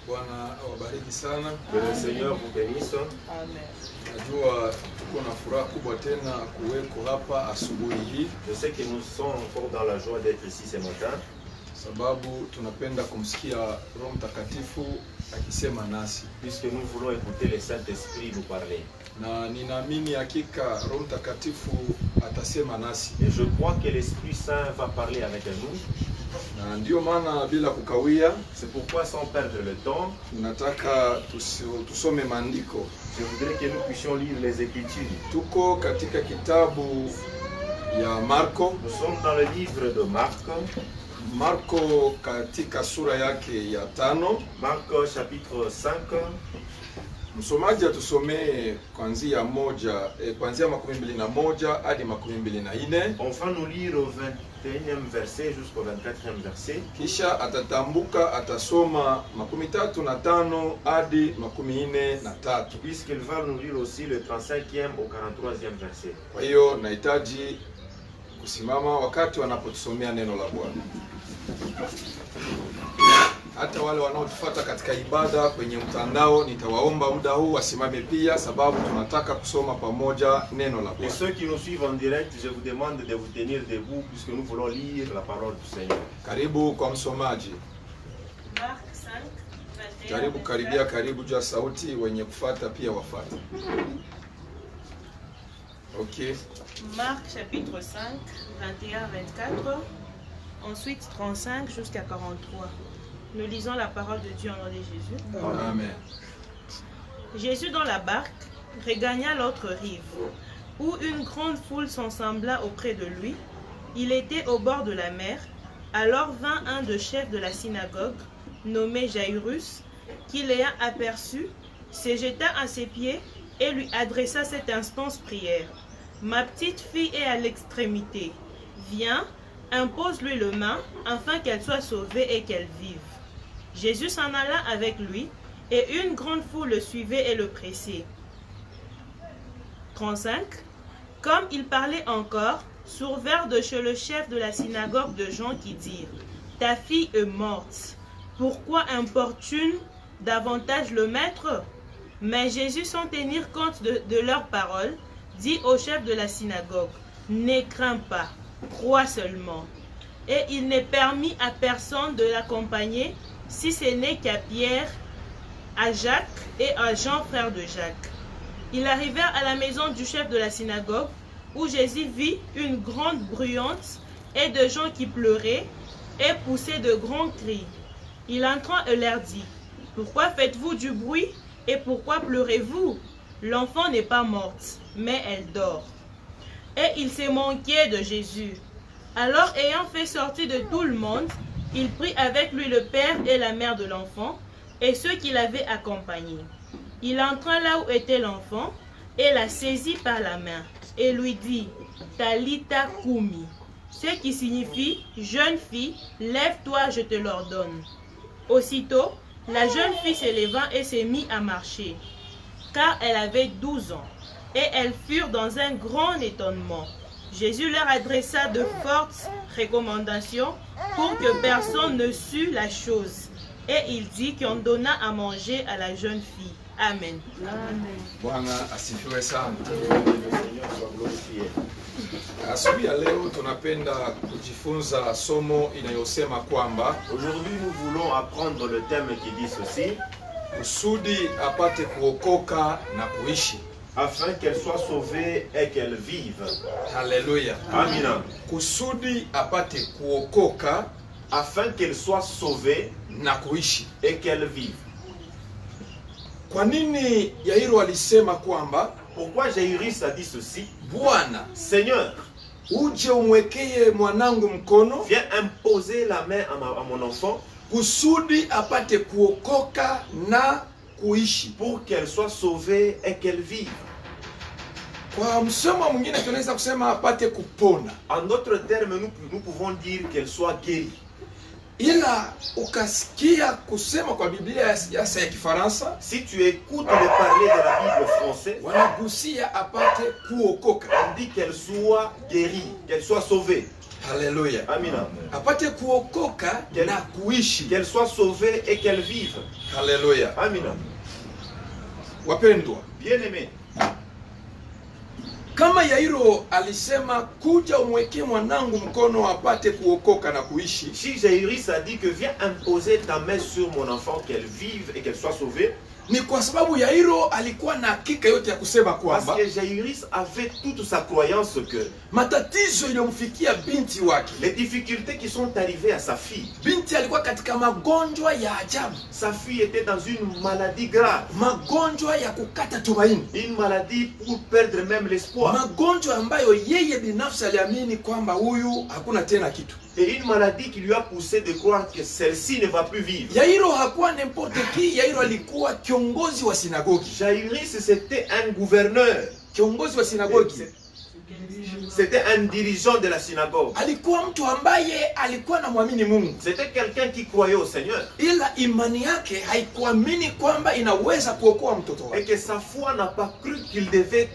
Bwana awabariki sana. Que le Seigneur vous bénisse. Amen. Najua tuko na furaha kubwa tena kuweko hapa asubuhi hii. Je sais que nous sommes encore dans la joie d'être ici ce matin. Sababu tunapenda kumsikia Roho Mtakatifu akisema nasi. Puisque nous voulons écouter le Saint-Esprit nous parler. Na ninaamini hakika Roho Mtakatifu atasema nasi. Et je crois que l'Esprit Saint va parler avec nous. Na ndio maana bila kukawia, c'est pourquoi sans perdre le temps, nataka tusome maandiko. Je voudrais que nous puissions lire les Écritures. Tuko katika kitabu ya Marko. Nous sommes dans le livre de Marc. Marko katika sura yake ya 5. Marc chapitre 5. Msomaji atusomee kuanzia kuanzia 21 hadi 24. On va nous lire au 21e verset jusqu'au 24e verset. Kisha atatambuka atasoma 35 hadi 43. Puisqu'il va nous lire aussi le 35e au 43e verset. Kwa hiyo nahitaji kusimama wakati wanapotusomea neno la Bwana. Hata wale wanaotufuata katika ibada kwenye mtandao nitawaomba muda huu wasimame pia, sababu tunataka kusoma pamoja neno la Bwana. Et ceux qui nous suivent en direct, je vous demande de vous tenir debout puisque nous voulons lire la parole du Seigneur. Karibu kwa msomaji. Marc 5, 21. Karibu juu ya sauti, wenye kufuata pia wafuate. OK. Marc chapitre 5, 21-24, ensuite 35 jusqu'à 43. Nous lisons la parole de Dieu au nom de Jésus. Amen. Jésus dans la barque regagna l'autre rive, où une grande foule s'assembla auprès de lui. Il était au bord de la mer. Alors vint un des chefs de la synagogue, nommé Jairus, qui l'ayant aperçu, se jeta à ses pieds et lui adressa cette instance prière. Ma petite fille est à l'extrémité. Viens, impose-lui le main, afin qu'elle soit sauvée et qu'elle vive. Jésus s'en alla avec lui, et une grande foule le suivait et le pressait. 35. Comme il parlait encore, survinrent de chez le chef de la synagogue de gens qui dirent, « Ta fille est morte. Pourquoi importune davantage le maître ?» Mais Jésus, sans tenir compte de leurs paroles, dit au chef de la synagogue, « Ne crains pas, crois seulement. » Et il n'est permis à personne de l'accompagner, si ce n'est qu'à Pierre, à Jacques et à Jean, frère de Jacques. Ils arrivèrent à la maison du chef de la synagogue, où Jésus vit une grande bruyante et de gens qui pleuraient et poussaient de grands cris. Il entra et leur dit, « Pourquoi faites-vous du bruit et pourquoi pleurez-vous? L'enfant n'est pas morte, mais elle dort. » Et il se moquait de Jésus. Alors, ayant fait sortir de tout le monde, il prit avec lui le père et la mère de l'enfant et ceux qui l'avaient accompagné. Il entra là où était l'enfant et la saisit par la main et lui dit, Talita Kumi, ce qui signifie, jeune fille, lève-toi, je te l'ordonne. Aussitôt, la jeune fille se leva et se mit à marcher, car elle avait 12 ans, et elles furent dans un grand étonnement. Jésus leur adressa de fortes recommandations pour que personne ne sût la chose. Et il dit qu'on donna à manger à la jeune fille. Amen. Bwana asifiwe sana. Asubuhi ya leo tunapenda kujifunza somo inayosema kwamba aujourd'hui nous voulons apprendre le thème qui dit ceci, kusudi apate kuokoka na kuishi. Afin qu'elle soit sauvée et qu'elle vive. Haleluya. Amina. Kusudi apate kuokoka, afin qu'elle soit sauvée na kuishi et qu'elle vive. Kwa nini Yairo alisema kwamba, pourquoi Jairus a dit ceci? Bwana, Seigneur, uje umwekee mwanangu mkono, viens imposer la main à mon enfant, kusudi apate kuokoka na kuishi, pour qu'elle soit sauvée et qu'elle vive. Kwa msemo mwingine tunaweza kusema apate kupona. En d'autres termes, nous pouvons dire qu'elle soit guérie. Ila ukasikia kusema kwa Biblia ya Kifaransa, si tu écoutes le parler de la Bible française, wanagusia apate kuokoka. On dit qu'elle soit guérie, qu'elle soit sauvée. Haleluya. Amina. Apate kuokoka na kuishi. Qu'elle soit sauvée et qu'elle vive. Haleluya. Amina. Wapendwa, Bien-aimés, kama Yairo alisema kuja umwekee mwanangu mkono apate kuokoka na kuishi, si Jairus a dit que viens imposer ta main sur mon enfant, qu'elle vive et qu'elle soit sauvée, ni kwa sababu Yairo alikuwa na hakika yote ya kusema parce kwamba que Jairus avait toute sa croyance que matatizo iliyomfikia binti wake, les difficultés qui sont arrivées à sa fille, binti alikuwa katika magonjwa ya ajabu, sa fille était dans une maladie grave, magonjwa ya kukata tumaini, une maladie pour perdre même l'espoir, magonjwa ambayo yeye binafsi aliamini kwamba huyu hakuna tena kitu. et une maladie qui lui a poussé de croire que celle-ci ne va plus vivre. Yairo hakuwa n'importe qui. Yairo alikuwa kiongozi wa sinagogi. Jairus, c'était un gouverneur, Kiongozi wa sinagogi c'était un dirigeant de la synagogue, alikuwa mtu ambaye alikuwa anamwamini Mungu, c'était quelqu'un qui croyait au Seigneur, ila imani yake haikuamini kwamba inaweza kuokoa mtoto et wake. que sa foi n'a pas cru qu'il devait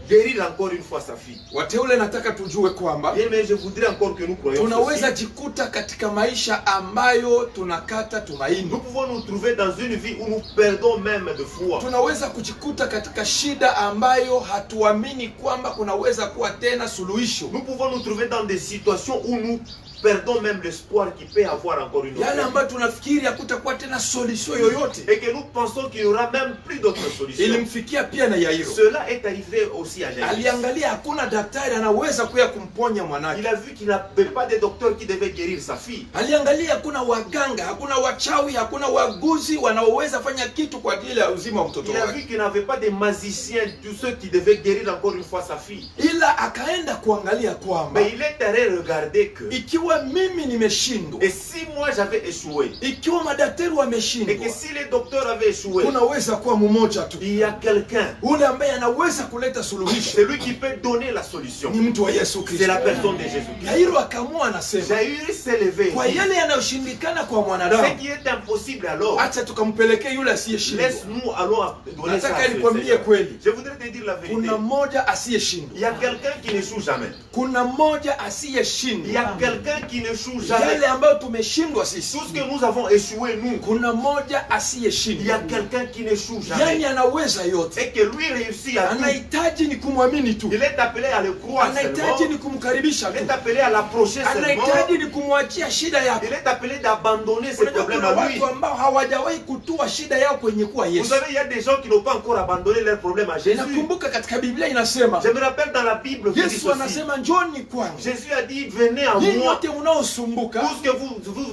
guérir encore une fois sa fille. Wateule, nataka tujue kwamba Bien, mais je voudrais encore que nous croyions tunaweza ceci. jikuta katika maisha ambayo tunakata tumaini. Nous pouvons nous trouver dans une vie où nous perdons même de foi. Tunaweza kujikuta katika shida ambayo hatuamini kwamba kunaweza kuwa tena suluhisho. Nous pouvons nous trouver dans des situations où nous perdons même l'espoir qu'il peut y avoir encore une Yale autre ambayo tunafikiri hakutakuwa tena solution yoyote. vie. Et que nous pensons qu'il n'y aura même plus d'autres solutions. Ilimfikia pia na Yairo. Cela est arrivé aussi à Jairus. Aliangalia hakuna daktari anaweza kuya kumponya Il mwanake. a vu qu'il n'avait pas de docteur qui devait guérir sa fille. Aliangalia hakuna waganga, hakuna wachawi, hakuna waguzi wanaoweza fanya kitu kwa ajili ya uzima wa mtoto Il a wake. vu qu'il n'avait pas de magiciens, tous ceux qui devaient guérir encore une fois sa fille. Ila akaenda kuangalia kwamba Mais il est allé regarder que, ikiwa mimi nimeshindwa, et si moi j'avais échoué, ikiwa madaktari et que wameshindwa, si les docteurs avaient échoué, kunaweza kuwa mmoja tu, il y a quelqu'un, ule ambaye anaweza kuleta suluhisho, celui qui peut donner la solution. ni mtu wa Yesu C'est Kristo. la personne de Jésus-Christ. Yairo akamua anasema, Jairus s'est levé. kwa yale yanayoshindikana kwa Ce mwanadamu, qui est impossible alors, acha tukampelekee yule asiyeshindwa. laisse-nous allons donner ça à Nataka ce nikwambie Seigneur. kweli, Je voudrais te dire la vérité. kuna mmoja asiyeshindwa. Il y a quelqu'un qui n'échoue jamais. Kuna mmoja Il y a asiyeshindwa. quelqu'un qui n'échoue jamais. Yale ambayo tumeshindwa sisi, Tout ce que nous avons échoué, nous, kuna mmoja il y a asiyeshindwa. quelqu'un qui n'échoue Yani jamais. anaweza yote, Et que lui réussit à tout. anahitaji ni kumwamini tu, Il est appelé à le croire anahitaji seulement. ni kumkaribisha Il tu, est appelé à l'approcher seulement. anahitaji ni kumwachia shida yako. Il est appelé d'abandonner ses Unajua problèmes kuna à lui. watu ambao hawajawahi kutua shida yao kwenye kuwa Vous Yesu. savez, il y a des gens qui n'ont pas encore abandonné leurs problèmes à Jésus. Nakumbuka katika Biblia inasema, Je me rappelle dans la Bible, que dit Yesu ceci. anasema njoni kwangu Jésus a dit, venez à nyinyi moi, wote mnaosumbuka tout ce que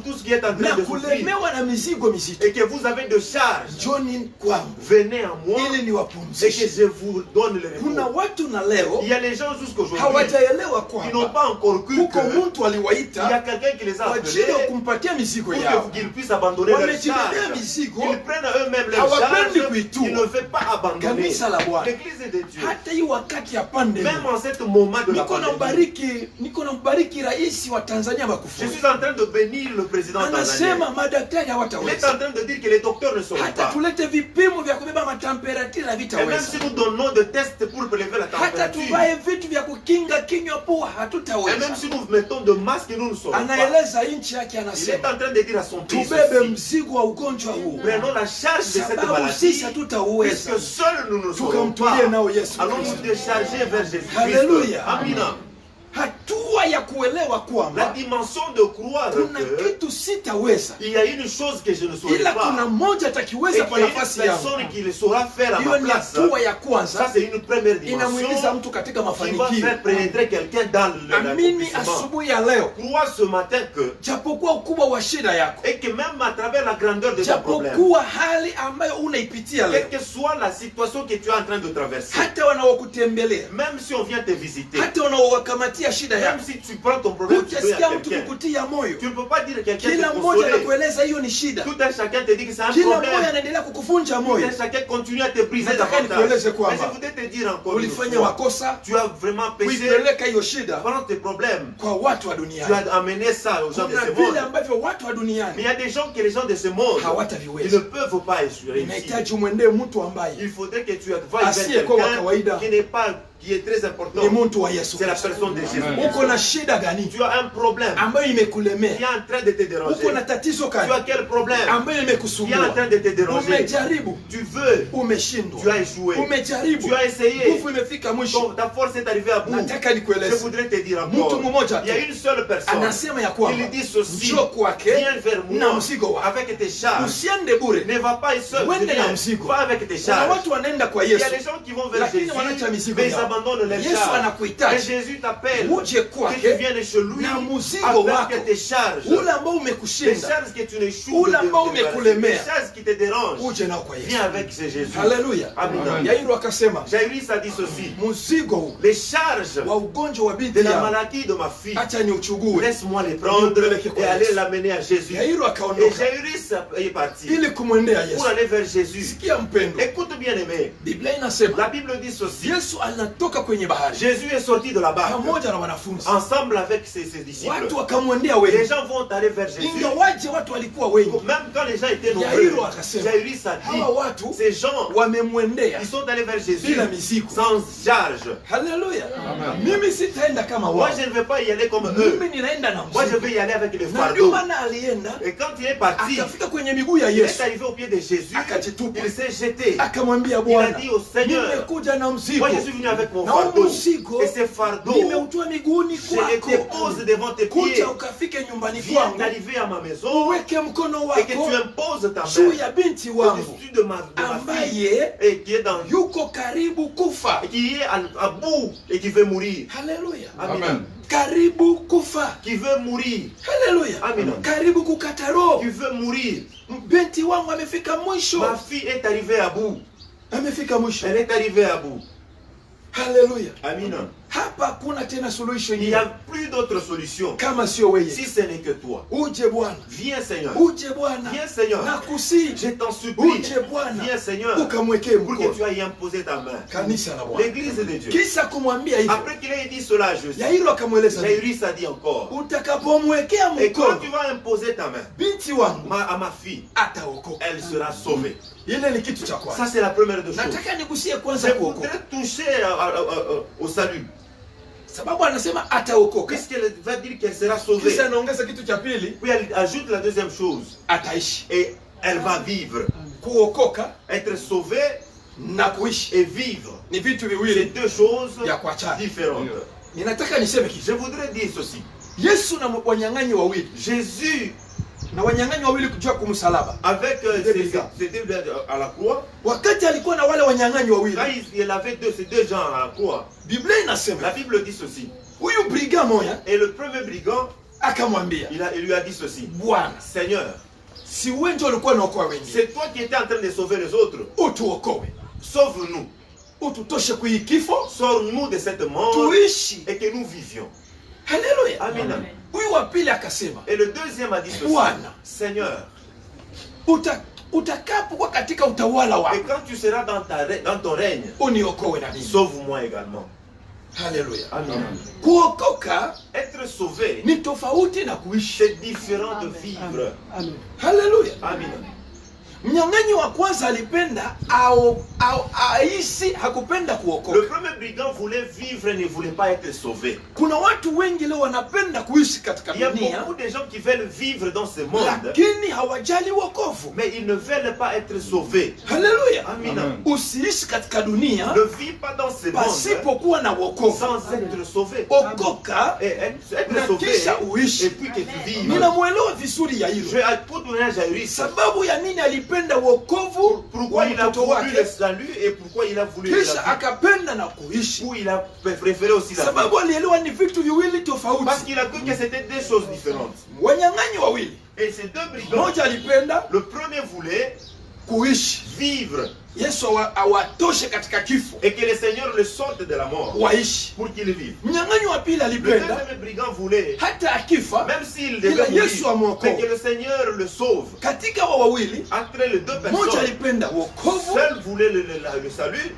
tout ce qui est en train na de souffrir, kulemewa na mizigo mizito, et que vous avez de charges, njoni kwangu venez à moi, ili et que niwapumzishe. je vous donne le Kuna repos. watu na leo Il y a les gens jusqu'aujourd'hui hawajaelewa qui n'ont kwamba pas encore cru kuko qu'il mtu y a aliwaita quelqu'un qui les a kwa ajili ya appelés kumpatia mizigo pour yao. qu'ils puissent abandonner leurs Wamejibebea charges. mizigo, Ils prennent à eux-mêmes leurs hawapendi charges, kuitua. ils ne veulent pas abandonner. Kanisa la Bwana, L'église de Dieu, hata hii wakati ya pandemia, même en ce moment de la niko pandémie, nambariki rais wa Tanzania je Magufuli. suis en train de bénir le président tanzanien. Anasema madaktari Il est en hawataweza, train de dire que les docteurs ne sauront hata pas. tulete vipimo vya kubeba matemperatura Et même si havitaweza, nous donnons des tests pour prélever la hata température, tuvae vitu vya kukinga kinywa pua et hatutaweza. même si nous mettons de masques, nous ne saurons pas. Anaeleza nchi yake, Il est anasema en train de dire à son pays tubebe ceci. mzigo wa ugonjwa huu, Prenons la charge de cette sababu maladie, sisi hatutauweza. puisque seuls nous ne saurons Tukamtulie pas. nao Yesu Allons nous Kristo. décharger vers Jésus-Christ. Hallelujah. Amina. Hatua ya kuelewa La kwamba dimension de croire kuna que kitu sitaweza, il y a une chose que je ne saurais ila pas. kuna mmoja Et atakiweza kwa qu'il y a une nafasi yangu. personne qui le saura faire à ma Hiyo ni place. hatua ya Ça, kwanza, c'est une première inamwingiza dimension mtu katika qui va mafanikio. faire pénétrer quelqu'un dans Amini l'accomplissement. asubuhi ya leo, Crois ce matin que, japokuwa ukubwa wa shida yako, et que même à travers la grandeur de ton problème, japokuwa hali ambayo unaipitia leo, quelle que soit la situation que tu es en train de traverser, hata wanaokutembelea, même si on vient te visiter, hata wanaowakamatia shida même yako, si tu prends ton problème, tu donnes à hutasikia mtu quelqu'un, kukutia moyo. tu ne peux pas dire à quelqu'un Kila de mmoja consoler. anakueleza hiyo ni shida, Tout un chacun te dit que c'est un kila problème. mmoja anaendelea kukufunja Tout moyo. un chacun continue à te briser Nataka davantage. nikueleze Mais kwamba je voudrais te dire encore une ulifanya fois, makosa tu as vraiment péché. kuipeleka hiyo shida Prends tes problèmes. kwa watu wa Tu duniani. as amené ça aux gens de Kuna ce vile monde. ambavyo watu wa Mais duniani il y a des gens que les gens de ce monde, ils ne hawataviweza. peuvent pas réussir. Inahitaji umwendee mtu ambaye Il faudrait que tu ailles vers asiyekuwa wa quelqu'un kawaida, qui n'est pas qui est très ni important, muntu wa Yesu c'est la Kristo. personne de Jésus. Uko na shida gani Tu as un problème ambayo qui imekulemea? est en train de te déranger. Uko na tatizo Tu as gani quel problème ambayo qui est en imekusumbua? train de te déranger? Umejaribu, Tu veux, tu umeshindwa. as échoué. Umejaribu, Tu as essayé. nguvu imefika mwisho. Ta force est arrivée à bout. Nataka Je nikueleze, voudrais te dire mtu encore, mmoja il y a tu une seule personne. anasema ya kwamba Il dit ceci: njoo kwake viens vers na moi mzigo wako. avec tes charges. Usiende bure. Ne va pas seul, Wende na viens, mzigo. va avec tes Kuna charges. watu wanaenda kwa Il y a Yesu, des gens qui vont vers lakini Jésus, wanaacha mizigo mais ils yao. abandonnent leurs Yesu charges. Et anakuhitaji Jésus t'appelle uje que kwake tu viennes chez lui na mzigo wako, avec tes charges. ule ambao Les umekushinda, charges que tu n'échoues, ule ambao les umekulemea, charges qui te dérangent. uje nao kwa Yesu. Viens avec ce Jésus. Haleluya. Amen. Yairo akasema Jairus a dit ceci: mzigo huu les charges wa ugonjwa wa de binti la yangu maladie de ma fille, acha niuchugue. laisse-moi les prendre et aller l'amener à Jésus. Yairo Et akaondoka Jairus est parti ili kumwendea pour Yesu. aller vers Jésus. Sikia mpendo, Écoute bien aimé, Biblia inasema la Bible dit ceci: Yesu anatoka kwenye bahari Jésus est sorti de la barque pamoja na wanafunzi, ensemble avec ses disciples. watu wakamwendea Les wengi, gens vont aller vers Jésus. ingawaje watu walikuwa wengi. Même quand les gens étaient nombreux, Yairo akasema Jairus a hawa dit: watu ces gens, wamemwendea ils sont allés vers Jésus bila mizigo. sans charge. Haleluya. Mimi sitaenda kama Moi, wao, je ne vais pas y aller comme eux. mimi ninaenda na Moi, je mzigo. vais y aller avec les Na ndio fardeaux. maana alienda Et quand il est parti, akafika kwenye miguu ya il est Yesu, arrivé au pied de Jésus. akajitupa, Il s'est jeté. akamwambia Il a Bwana, dit au Seigneur: nimekuja na mzigo moi, je suis venu avec mon na huu fardeau. mzigo Et ces fardeaux, nimeutoa miguuni je les kwako, dépose devant tes pieds. kuja ukafike nyumbani Viens kwangu, d'arriver à ma maison uweke mkono et que tu wako imposes ta juu main ya binti wangu au-dessus de ma fille ambaye et qui est dans yuko karibu kufa. et qui est à bout et qui veut mourir. Haleluya. Amen. Karibu kufa. Qui veut mourir. Haleluya. Amen. Karibu kukata roho. Qui veut mourir. Binti wangu amefika mwisho. Ma fille est arrivée à bout. Amefika mwisho. Elle est arrivée à bout. Haleluya. Amen. Hapa kuna tena suluhisho Il n'y nyingine a plus d'autre solution kama sio wewe. si ce n'est que toi. Uje Bwana. Viens Seigneur. Uje Bwana. Viens Seigneur. Nakusihi. Je t'en supplie. Uje Bwana. Viens Seigneur. Ukamwekee Pour que mkono. tu ailles imposer ta main. Kanisa la Bwana. L'église de Dieu. Kisha kumwambia hivyo, Après qu'il ait dit cela à Jésus, Yairo akamweleza, Jairus a dit encore: utakapomwekea et quand mkono tu vas imposer ta main binti wangu à ma fille, ataokoka. elle sera sauvée. Ile ni kitu cha Ça, kwanza. c'est la première des choses. Nataka nigusie Je kwanza kuokoka, voudrais toucher au salut. sababu anasema ataokoka, Puisqu'elle va dire qu'elle sera sauvée. kisha anaongeza kitu cha pili, Puis elle ajoute la deuxième chose. ataishi. Et elle va vivre. Kuokoka Être sauvée na kuishi et vivre. ni vitu C'est viwili deux choses vya kuachana. différentes. Ninataka niseme kitu. Je voudrais dire ceci. Yesu na wanyang'anyi wawili, Jésus, na wanyang'anyi wawili kujua kumsalaba, avec Deux brigands. ces deux à la croix, wakati alikuwa na wale wanyang'anyi wawili, quand il avait ces deux gens à la croix, Biblia la inasema Bible dit ceci. huyu brigand moja Et le premier brigand, akamwambia, il lui a dit ceci: Bwana, Seigneur, si wewe ndio ulikuwa unaokoa wengine, c'est toi qui étais en train de sauver les autres. utuokoe, Sauve-nous. ututoshe kui kifo, Sors-nous de cette mort tuishi. et que nous vivions. Haleluya. Amen. Huyu wa pili akasema, Et le deuxième a dit ceci: Bwana, Seigneur, utakapokuwa katika utawala et wako, quand tu seras dans ton règne, uniokoe na mimi. sauve-moi également. Haleluya. Amen. Kuokoka Être sauvé, ni tofauti na kuishi. c'est différent de vivre. Haleluya. Amen. Mnyang'anyi wa kwanza alipenda aishi, hakupenda kuokoka. Le premier brigand voulait vivre et ne voulait pas être sauvé. Kuna watu wengi leo wanapenda kuishi katika Il y a dunia, beaucoup de gens qui veulent vivre dans ce monde, lakini hawajali wokovu. mais ils ne veulent pas être sauvés. Haleluya. Amen. Usiishi katika dunia Ne vis pas dans ce monde pasipokuwa na wokovu. sans être sauvé. Okoka Et être na sauvé, kisha et uishi. puis que tu vives. Ninamwelewa vizuri Yairo, Pour donner à Jairus, sababu ya nini alipenda wokovu pourquoi wa il a mtoto voulu le wake, salut et pourquoi il a voulu la kisha vie. akapenda na kuishi, Où il a préféré aussi la vie. sababu alielewa ni vitu viwili Parce tofauti. qu'il a cru que c'était deux choses différentes. Wanyang'anyi wawili, Et ces deux brigands, mmoja alipenda le premier voulait kuishi, vivre Yesu awatoshe katika kifo, et que le Seigneur le sorte de la mort waishi. pour qu'il vive. Mnyang'anyi wa pili Le alipenda deuxième brigand voulait, hata akifa, même s'il ila devait Yesu mourir, amwokoe. mais que le Seigneur le sauve. Katika wa wawili, Entre les deux mmoja personnes, alipenda wokovu, seul voulait le salut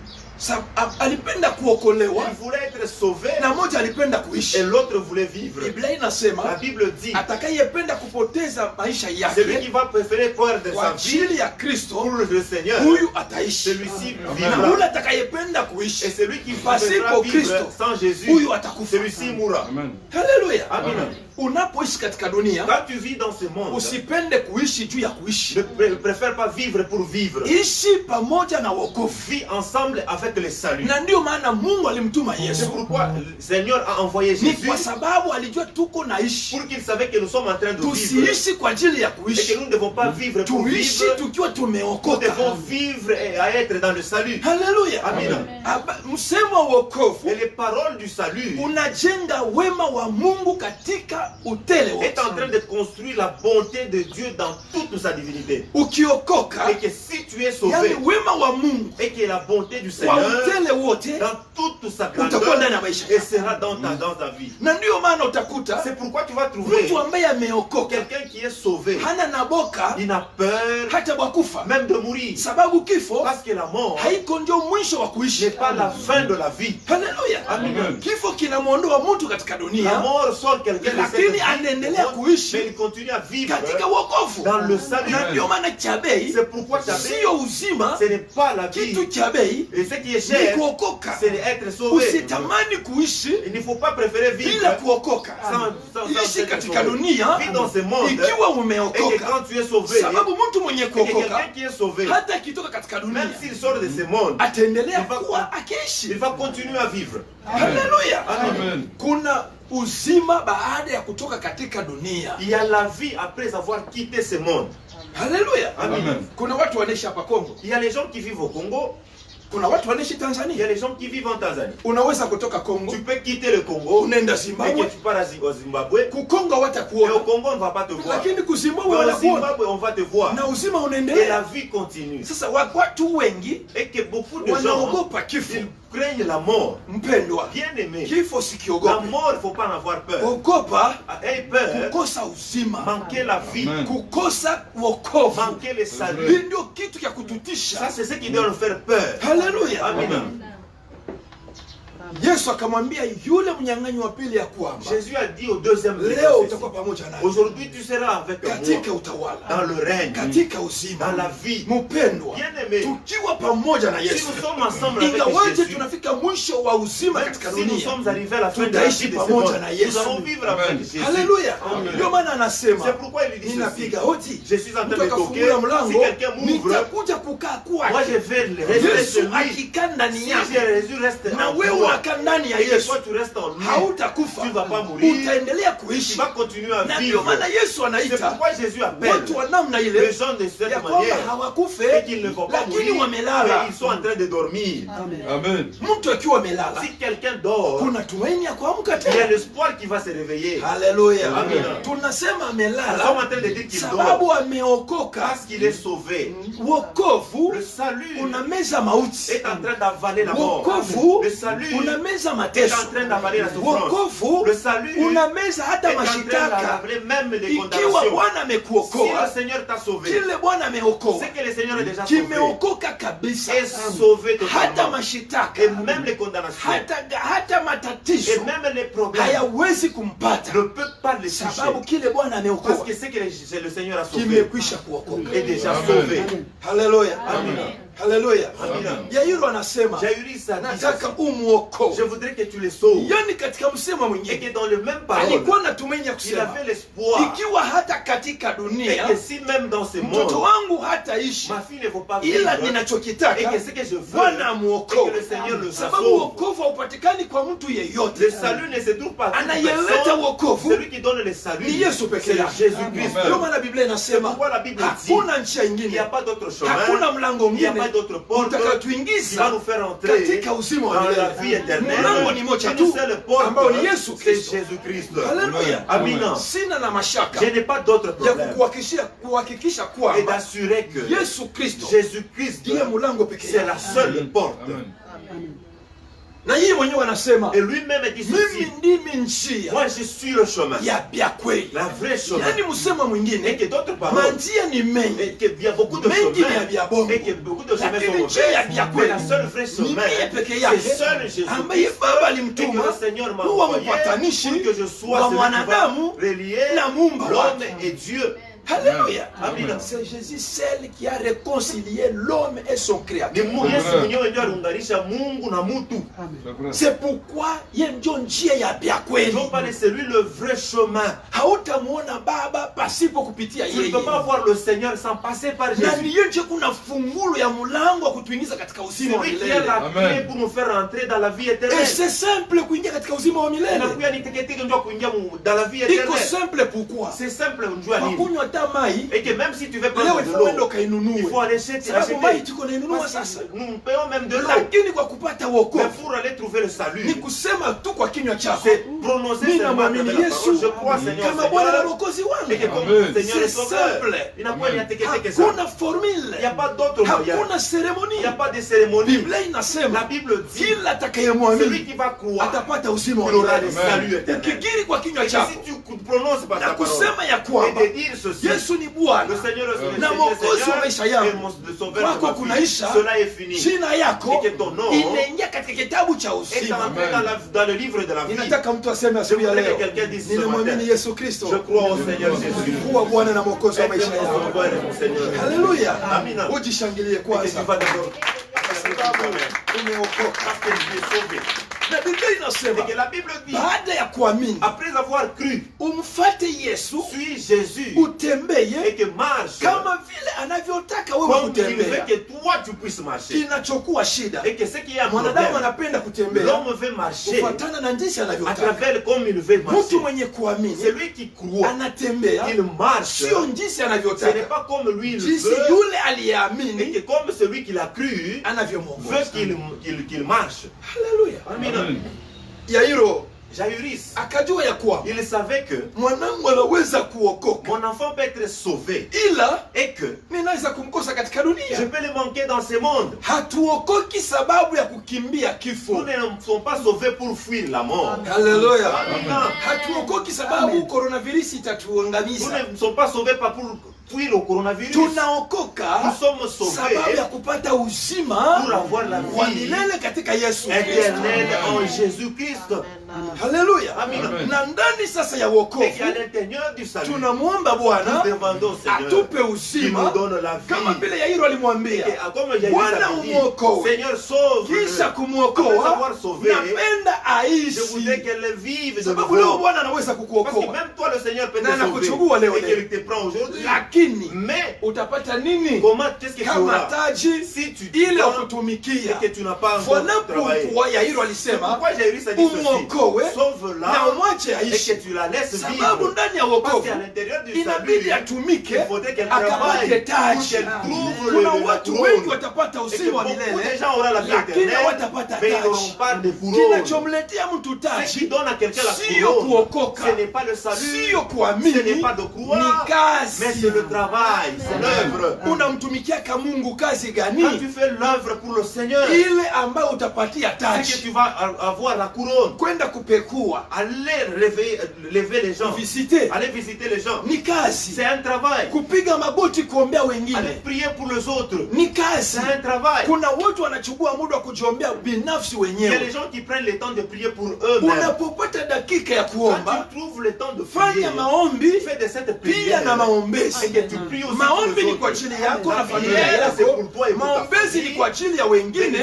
alipenda kuokolewa Il voulait être sauvé na moja alipenda et kuishi. l'autre voulait vivre. Biblia La inasema Bible dit, atakayependa kupoteza maisha celui yake qui va préférer perdre kwa sa vie ajili ya Kristo, pour le Seigneur, huyu ataishi. celui-ci Na vivra. yule atakayependa Et kuishi celui qui pasipo préférera vivre Kristo, sans Jésus, huyu atakufa. celui-ci mourra. Haleluya. Amen. Unapoishi katika dunia, Quand tu vis dans ce monde, usipende kuishi juu ya kuishi. ne préfère pas vivre pour vivre. Ishi pamoja na wokovu. Vis ensemble avec le salut. Na ndio maana Mungu alimtuma C'est Yesu. pourquoi le Seigneur a envoyé Ni Jésus kwa sababu alijua tuko naishi. pour qu'il savait que nous sommes en train de vivre Tusiishi kwa ajili ya et que kuishi. nous ne devons pas vivre pour Tuishi vivre. tukiwa Nous tumeokoka. devons vivre et à être dans le salut. Haleluya. Amen. Msemo wa wokovu Et les paroles du salut unajenga wema wa Mungu katika utele wote. est en train de construire la bonté de Dieu dans toute sa divinité. Ukiokoka, Et que si tu es yani sauvé wema wa Mungu et que la bonté du kwa Seigneur utele wote dans toute sa utakuwa ndani ya grandeur maisha et yako. sera dans ta vie. Na ndio maana utakuta C'est pourquoi tu vas trouver mtu ambaye ameokoka quelqu'un qui est sauvé. hana na boka Il n'a peur hata bwa kufa, même de mourir. sababu kifo Parce que la mort haiko ndio mwisho wa kuishi. n'est pas la fin de la vie. Haleluya. Amen. Kifo kinamwondoa mtu katika La dunia, mort sort quelqu'un de cette lakini vie, anaendelea kuishi mais il continue à vivre katika wokovu. dans le salut. Na ndio maana cha bei C'est pourquoi ta vie, sio uzima, ce n'est pas la vie. kitu cha bei Et ce qui est ni cher, kuokoka. c'est d'être sauvé. Usitamani kuishi Il ne faut pas préférer bila vivre kuokoka. sans Ishi être katika sauvé. dunia Vis dans ce monde ikiwa et que umeokoka, quand tu es sauvé, sababu mtu mwenye et que kuokoka quelqu'un qui est sauvé, hata akitoka katika dunia même s'il sort de ce monde, ataendelea il va- kuwa akiishi. il va continuer à vivre. Haleluya. Amen. Kuna uzima baada ya kutoka katika dunia. Il y a la vie après avoir quitté ce monde. Haleluya. Amen. Kuna watu wanaishi hapa Kongo, Il y a les gens qui vivent au Congo, kuna watu wanaishi il y a Tanzania. les gens qui vivent en Tanzanie. Unaweza kutoka Kongo Tu peux quitter le Congo unaenda et que Zimbabwe, tu pars au Zimbabwe. kukongo Et au watakuona, Congo, on ne va pas te voir. lakini Mais kuzimbabwe au wanakuona Zimbabwe, on va te voir. na uzima Et la unaendelea. vie continue. Sasa watu wengi Et que beaucoup de gens, wanaogopa kifo. ils craignent la mort. Mpendwa, Bien aimé, kifo la sikiogope. mort, il ne faut pas en avoir peur. Ogopa Aie peur, kukosa uzima, manquer la vie, kukosa wokovu. manquer le salut. Hii ndio kitu cha Ça, kututisha. c'est ce qui doit nous faire peur. Haleluya. Amen. Yesu akamwambia yule mnyang'anyi wa pili ya kwamba Jésus a dit au deuxième leo verset, utakuwa pamoja naye aujourd'hui tu seras avec katika moi utawala, dans le règne, katika uzima. dans la vie. Mpendwa, Bien aimé, tukiwa pamoja na si Yesu, nous sommes ensemble avec ingawaje Jésus, tunafika mwisho wa uzima même katika si nous dunia, sommes arrivés à la fin de la tutaishi vie de ce pamoja monde, na nous Yesu. allons vivre avec Jésus. Haleluya. Amen. Ndio maana C'est anasema pourquoi il dit ceci. ninapiga hoti, Je suis en mtu train de toquer. akafungula Si mlango, quelqu'un m'ouvre, nitakuja kukaa moi kwake. je vais rester Yesu chez lui. akikaa ndani Si yako Jésus reste na en wewe toi, unakaa ndani ya et que Yesu, toi tu restes en lui, hautakufa, tu ne vas pas mourir, utaendelea tu kuishi. vas continuer à Na ndio vivre. maana Yesu C'est anaita pourquoi Jésus appelle watu wa namna les ile gens de cette ya kwamba manière hawakufe et qu'ils ne vont pas lakini mourir, wamelala. mais ils sont en train de dormir. Amen. Mtu akiwa amelala Si quelqu'un dort, kuna tumaini ya kuamka il y a tena. l'espoir qui va se réveiller. Haleluya. Amen. Tunasema Nous sommes amelala en train de dire qu'il sababu dort ameokoka. parce qu'il est sauvé. Wokovu Le salut unameza mauti. est en train d'avaler la mort. Wokovu Le salut unameza est en mateso. train d'avaler la souffrance. Wokovu Le salut unameza est hata en train mashitaka. d'avaler même les Ikiwa condamnations. Bwana Si amekuokoa, le Seigneur t'a sauvé, kile Bwana ameokoa c'est que le Seigneur est déjà sauvé. kimeokoka kabisa, Est sauvé hata totalement. mashitaka Et même les condamnations, hata matatizo et même les problèmes hayawezi kumpata, ne peuvent pas les toucher. sababu kile Bwana Parce ameokoa que c'est que le Seigneur a sauvé kimekwisha kuokoka. est déjà Amen. sauvé. Haleluya, Amen. haleluya. Amen. Yairo anasema Jairus a dit, nataka je umuokoe. voudrais que tu les sauves. Yani katika msemo Et mwingine que dans le même parole, alikuwa na tumaini ya il kusema avait l'espoir. ikiwa hata katika Et dunia que si même dans ce mtoto monde, wangu hataishi, ma fille ne va pas ila vivre, et ninachokitaka que ce que je veux, Bwana et amuokoe, que le Seigneur le sababu sauve. wokovu haupatikani kwa mtu yeyote. Le salut ne se trouve pas à toute Anayeleta personne. wokovu Celui qui donne le salut, ni Yesu peke c'est yake. Jésus-Christ. Ndio maana Biblia C'est inasema pourquoi la Bible dit, hakuna njia il n'y a ingine, pas d'autre chemin, hakuna mlango il n'y a mwingine pas d'autre porte qui va utakayotuingiza nous faire entrer katika uzima wa dans la vie milele. éternelle. Mlango ni moja Une tu seule porte, ambao ni Yesu c'est Kristo. Jésus-Christ. Haleluya. Amen. Sina na mashaka Je n'ai pas d'autre ya problème kuhakikisha et kwamba d'assurer que Yesu Kristo Jésus-Christ, ndiye mlango pekee c'est la yake. seule porte. Amen. Na yeye mwenyewe anasema, Et lui-même dit mimi ceci. ndimi njia Moi, je suis le chemin. ya kweli. La vraie chemin. Yaani msemo Et mwingine, que d'autres paroles. manjia ni mengi, Et qu'il y a beaucoup de mengi ni ya chemins. vya bongo, Et que beaucoup de chemins lakini sont njia ya mauvais. Mais kweli la seule vraie ni chemin, mie peke c'est yake seul Jésus. ambaye Baba Et que alimtuma le Seigneur m'a kuwa envoyé mpatanishi pour que je sois wa celui qui va mwanadamu relier na muumba l'homme wake. et Dieu. Haleluya. Amen. C'est Jésus seul qui a réconcilié l'homme et son Ni créateur. Mungu Yesu mwenyewe ndio aliunganisha Mungu na mtu. C'est pourquoi yeye ndio njia ya kweli. Donc pale c'est lui le vrai chemin. Hautamuona Baba pasipo kupitia Tu ne yeye. peux pas voir le Seigneur sans passer par Na Jésus. ni yeye kuna fungulo ya mlango wa kutuingiza katika C'est uzima wa lui qui a milele. la clé pour nous faire entrer dans la vie Et éternelle. c'est simple kuingia katika uzima wa milele. Nakuya niteketeke ndio kuingia dans la vie Iko éternelle. simple pourquoi? C'est simple njua nini. Wakunywa hata mai, Et que même si tu veux leo prendre de ifo uende l'eau, ukainunue. il faut aller acheter. Sababu mai tuko nainunua Parce sasa. que nous payons même de l'eau. Lakini kwa kupata Mais wokovu pour aller trouver le ni salut, kusema tu kwa kinywa chako, c'est prononcer mimi seulement namwamini la parole. Yesu Je crois Seigneur, kama Bwana na Seigneur. Mwokozi Et que wangu. comme le Seigneur C'est est sauveur, simple. il n'a pas niatekete que ça. Hakuna formule, Il n'y a pas d'autre moyen. hakuna Il cérémonie. n'y a pas de cérémonie. Biblia La inasema Bible dit, kila celui atakayemwamini qui va croire, atapata uzima wa il aura le milele. salut éternel. Ukikiri kwa kinywa Et chako si tu prononces par na ta parole, kusema ya kwamba et de dire ceci, Yesu ni Bwana le Seigneur est le na Seigneur, mwokozi wa maisha et yangu, le sauveur de kwako ma vie, kunaisha, cela est fini. jina yako Et que ton nom inaingia katika kitabu cha est uzima. entré dans le livre de la vie. Ninataka mtu aseme asubuhi ya voudrais leo, que quelqu'un dise ce ninamwamini matin, Yesu Kristo je crois au Seigneur Jésus. kuwa Bwana na mwokozi wa Et maisha que mon yangu. sauveur et mon Seigneur. Haleluya. Amina. Ujishangilie Et que tu kwanza vas d'abord umeokoka. parce que tu es sauvé. Na Biblia Et inasema que la Bible dit, baada ya kuamini après avoir cru, umfuate Yesu, suis Jésus et utembeye que marche kama vile anavyotaka wewe comme il veut kutembea. que toi tu puisses marcher. Kinachokuwa shida, Et que ce qui est un mwanadamu problème, anapenda kutembea l'homme veut marcher kufuatana na jinsi à anavyotaka. travers comme il veut marcher. Mtu mwenye kuamini Celui qui croit, anatembea il marche. sio jinsi Ce n'est anavyotaka, pas comme lui il jinsi veut, yule et aliyeamini que comme celui qui l'a cru veut anavyomwongoza. qu'il marche. Haleluya. Amen. Yairo Jairus, akajua ya kwamba il savait que mwanangu anaweza kuokoka, mon enfant peut être sauvé ila et que ninaweza kumkosa katika je dunia. peux le manquer dans ce monde. Hatuokoki sababu ya kukimbia Nous kifo. ne sommes pas sauvés pour fuir la mort. Haleluya. Amen. Hatuokoki sababu coronavirus Nous itatuangamiza. ne sommes pas sauvés pas pour fuir le coronavirus. Tunaokoka Nous sommes sauvés sababu ya kupata pour uzima avoir la wa vie milele katika Yesu Kristo. éternelle en Jésus-Christ. Haleluya. Amen. Na ndani sasa ya Et wokovu qu'à l'intérieur du salut, tunamwomba nous Bwana demandons au Seigneur atupe qu'il nous uzima donne la vie. kama vile Yairo alimwambia, Et comme Jairus Bwana avait dit, umwokoe. Seigneur, sauve-le. Kisha Après kumwokoa avoir sauvé, napenda je voudrais aishi, qu'elle vive de sababu leo nouveau. Bwana anaweza Parce que kukuokoa, même toi, le Seigneur peut te Na sauver. anakuchukua leo Et leo. qu'il te prend aujourd'hui. lakini Mais utapata nini comment, qu'est-ce que tu kama auras taji si tu ile ya prends kutumikia? et que tu n'as pas encore Voilà travaillé? pourquoi Yairo C'est alisema pourquoi Jairus a dit ceci. umwokoe Sauve-la na umwache et aishi, que tu la laisses sababu vivre. ndani ya Parce wokovu qu'à l'intérieur du inabidi salut, atumike il faudrait qu'elle travaille akamate pour taji. qu'elle trouve Kuna la watu couronne. wengi watapata Et que uzima wa beaucoup de milele, gens auront la vie lakini éternelle, hawatapata mais ils n'auront taji. pas de couronne. Kinachomletea mtu Ce qui taji donne à quelqu'un la sio couronne, kuokoka, ce n'est pas le salut, sio ce kuamini, n'est pas de ni croire, mais kazi. c'est le travail, c'est l'œuvre. Unamtumikiaka Mungu kazi Quand tu gani? fais l'œuvre pour le Seigneur, Ile ambayo utapatia c'est que taji, tu vas avoir la couronne. kwenda kupekua, Aller lever les gens, visiter, aller visiter les gens, ni kazi. c'est un travail. Kupiga magoti kuombea Aller wengine prier pour les autres, ni kazi. c'est un travail. Kuna watu wanachukua muda wa kujiombea binafsi Il y a wenyewe. des gens qui prennent le temps de prier pour eux-mêmes. Unapopata dakika ya Quand kuomba, tu trouves le temps de prier, fanya maombi fais de cette pia prière na maombezi. et que tu pries aussi pour Maombi les ni kwa autres. ajili yako na La familia prière, c'est yako, pour toi et pour ta maombezi ni famille. kwa ajili ya wengine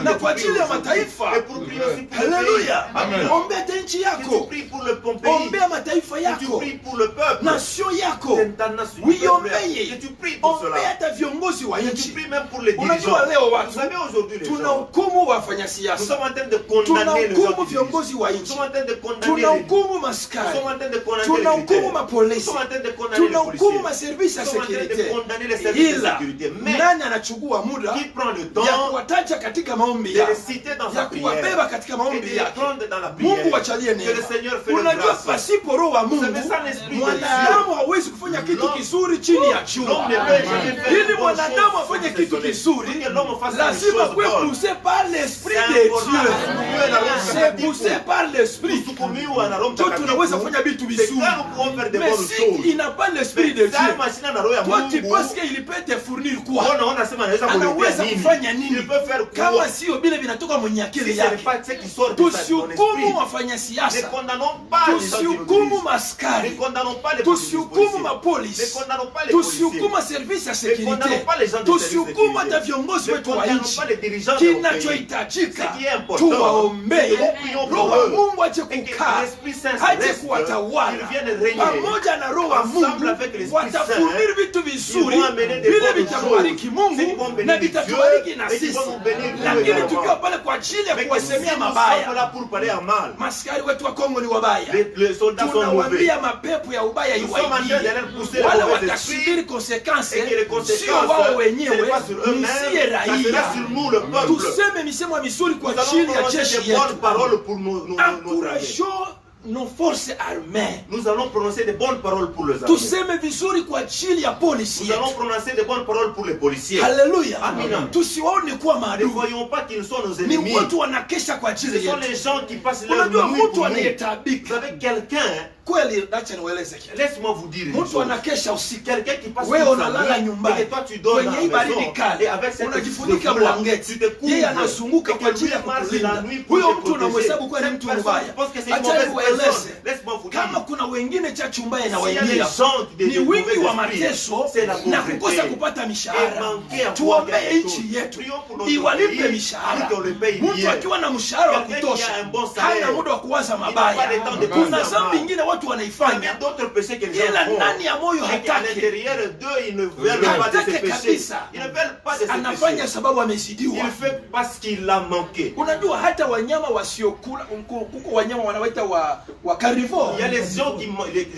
na kwa ajili ya mataifa. Et pour prier aussi pour le pays. Haleluya. Amen. Ombea hata nchi Que tu yako, pries pour le ton pays. ombea mataifa Que tu yako, pries pour le peuple. nation yako, Ta nation, uiombeye. que tu pries pour Ombea cela. hata viongozi wa Que tu nchi. pries même pour les dirigeants. Unajua leo Vous watu savez aujourd'hui les gens, tunahukumu wafanya nous siasa, sommes en train de condamner les gens tunahukumu qui dirigent. viongozi wa Nous nchi, sommes en train de condamner les tunahukumu Nous maskari, sommes en train de condamner les tunahukumu militaires. Nous mapolisi, sommes en train de condamner les tunahukumu policiers. maservisi ya Nous sommes en train de sekurite. condamner les services de Ila sécurité. Mais nani anachukua muda qui prend le ya temps kuwataja katika maombi de yao, les citer dans ya sa prière kuwabeba katika et maombi de les yake? prendre dans la prière. Mungu achalie Que le neema. Seigneur fait le Unajua grâce. pasipo roho wa Vous Mungu savez ça, l'esprit de mwanadamu Dieu. hawezi kufanya kitu L'homme- kizuri chini ya L'homme jua. ne peut jamais faire Ili une bonne mwanadamu chose afanye sans kitu se kizuri, Pour que l'homme fasse une lazima chose kuwe bonne. poussé par l'esprit C'est de important. Dieu. Dieu na Roho C'est Mtakatifu. poussé par l'esprit. Kusukumiwa na Roho Ndio tunaweza Mtakatifu. kufanya vitu C'est vizuri. quand nous pouvons faire des Mais bonnes si choses. il n'a pas l'esprit de Dieu, Kama sina na roho ya toi tu Mungu, penses qu'il peut te fournir quoi? unaona sema anaweza kuletea Anaweza nini? kufanya nini? Il peut faire Kama quoi? sio vile vinatoka mwenye Si akili ce n'est yake. pas ce qui sort de son Tusihukumu esprit. wafanya Ne siasa, condamnons pas les gens qui nous tusihukumu dirigent. Ne maskari, condamnons pas les tusihukumu policiers. Ne mapolisi, condamnons pas les policiers. tusihukumu service ya Ne condamnons securite, pas les gens de service tusihukumu sécurité. hata viongozi Ne wetu wa condamnons nchi. pas les dirigeants de nos pays. Kinachohitajika Ce qui est important, tuwaombee, nous prions pour roho wa eux. Mungu aje Et que kukaa, l'Esprit Saint aje reste, kuwatawala qu'ils viennent régner. pamoja na roho wa Ensemble Mungu, avec l'Esprit watafundiri Saint, vitu vizuri ils vont amener des vile bonnes vitambariki choses. Mungu Ils vont bénir na Dieu vitatubariki na et qu'ils sisi, vont nous bénir nous lakini également. tukiwa pale kwa ajili ya Mais que si nous kuwasemea sommes mabaya, là pour parler en mal, maskari wetu wa Kongo ni wabaya. les soldats sont mauvais. Tunawambia mapepo ya ubaya Nous sommes en train de iwaingie, leur pousser les wale mauvais watasubiri esprits konsekansi, et que les sio conséquences, wao ce n'est wenyewe, pas sur eux-mêmes, nisiye ça sera raia. sur nous le peuple. Tuseme misemo mizuri kwa Nous allons ajili ya prononcer jeshi des bonnes yetu. paroles pour nos armées. Encourageons nos forces armées. Nous allons prononcer des bonnes paroles pour les armées. Tuseme vizuri kwa ajili ya polisi Nous allons yetu. prononcer des bonnes paroles pour les policiers. Haleluya. Amina. Tusiwaone kuwa Ne maadui, voyons pas qu'ils sont nos ni ennemis. watu wanakesha kwa Ce ajili sont yetu. les gens qui passent leur Unajua nuit mtu pour nous. Vous anayetabika avez quelqu'un, kweli, acha niwaeleze kitu. laisse-moi vous dire une Mtu chose. anakesha usiku, Quelqu'un qui passe wewe toute sa unalala nuit, nyumbani et toi tu dors dans kwenye hii la baridi maison, kali, et avec cette unajifunika souffle-là, blanketi, tu te couvres, yeye anazunguka et kwa que ajili ya lui marche la kukulinda. nuit pour Huyo te mtu unamhesabu kuwa ni protéger. mtu Cette mbaya. personne pense que c'est une Acha mauvaise nikueleze, personne. Laisse-moi vous kama dire. kuna wengine chachu mbaya S'il y a des inawaingia gens qui ni deviennent wingi wa mauvais esprits, mateso c'est la na kukosa pauvreté. kupata Et mishahara. manquer à voir Tuombee quelque nchi chose. yetu Prions pour notre iwalipe pays, mishahara. pour qu'on le paye Mtu bien. akiwa na mshahara wa Quelqu'un qui kutosha a un bon salaire, hana muda wa kuwaza il n'a mabaya. pas le temps de Kuna penser dhambi mal. ingine watu Il y a wanaifanya d'autres péchés que les gens ila font. ndani ya moyo Et qu'à hataki, l'intérieur d'eux, ils ne veulent pas de hataki ces péchés. kabisa. Ils ne veulent pas de ces Anafanya péchés. sababu amezidiwa. Il fait parce qu'il a manqué. Unajua hata wanyama wasiokula, kuko wanyama wanawaita wa carnivore. Il y a les gens qui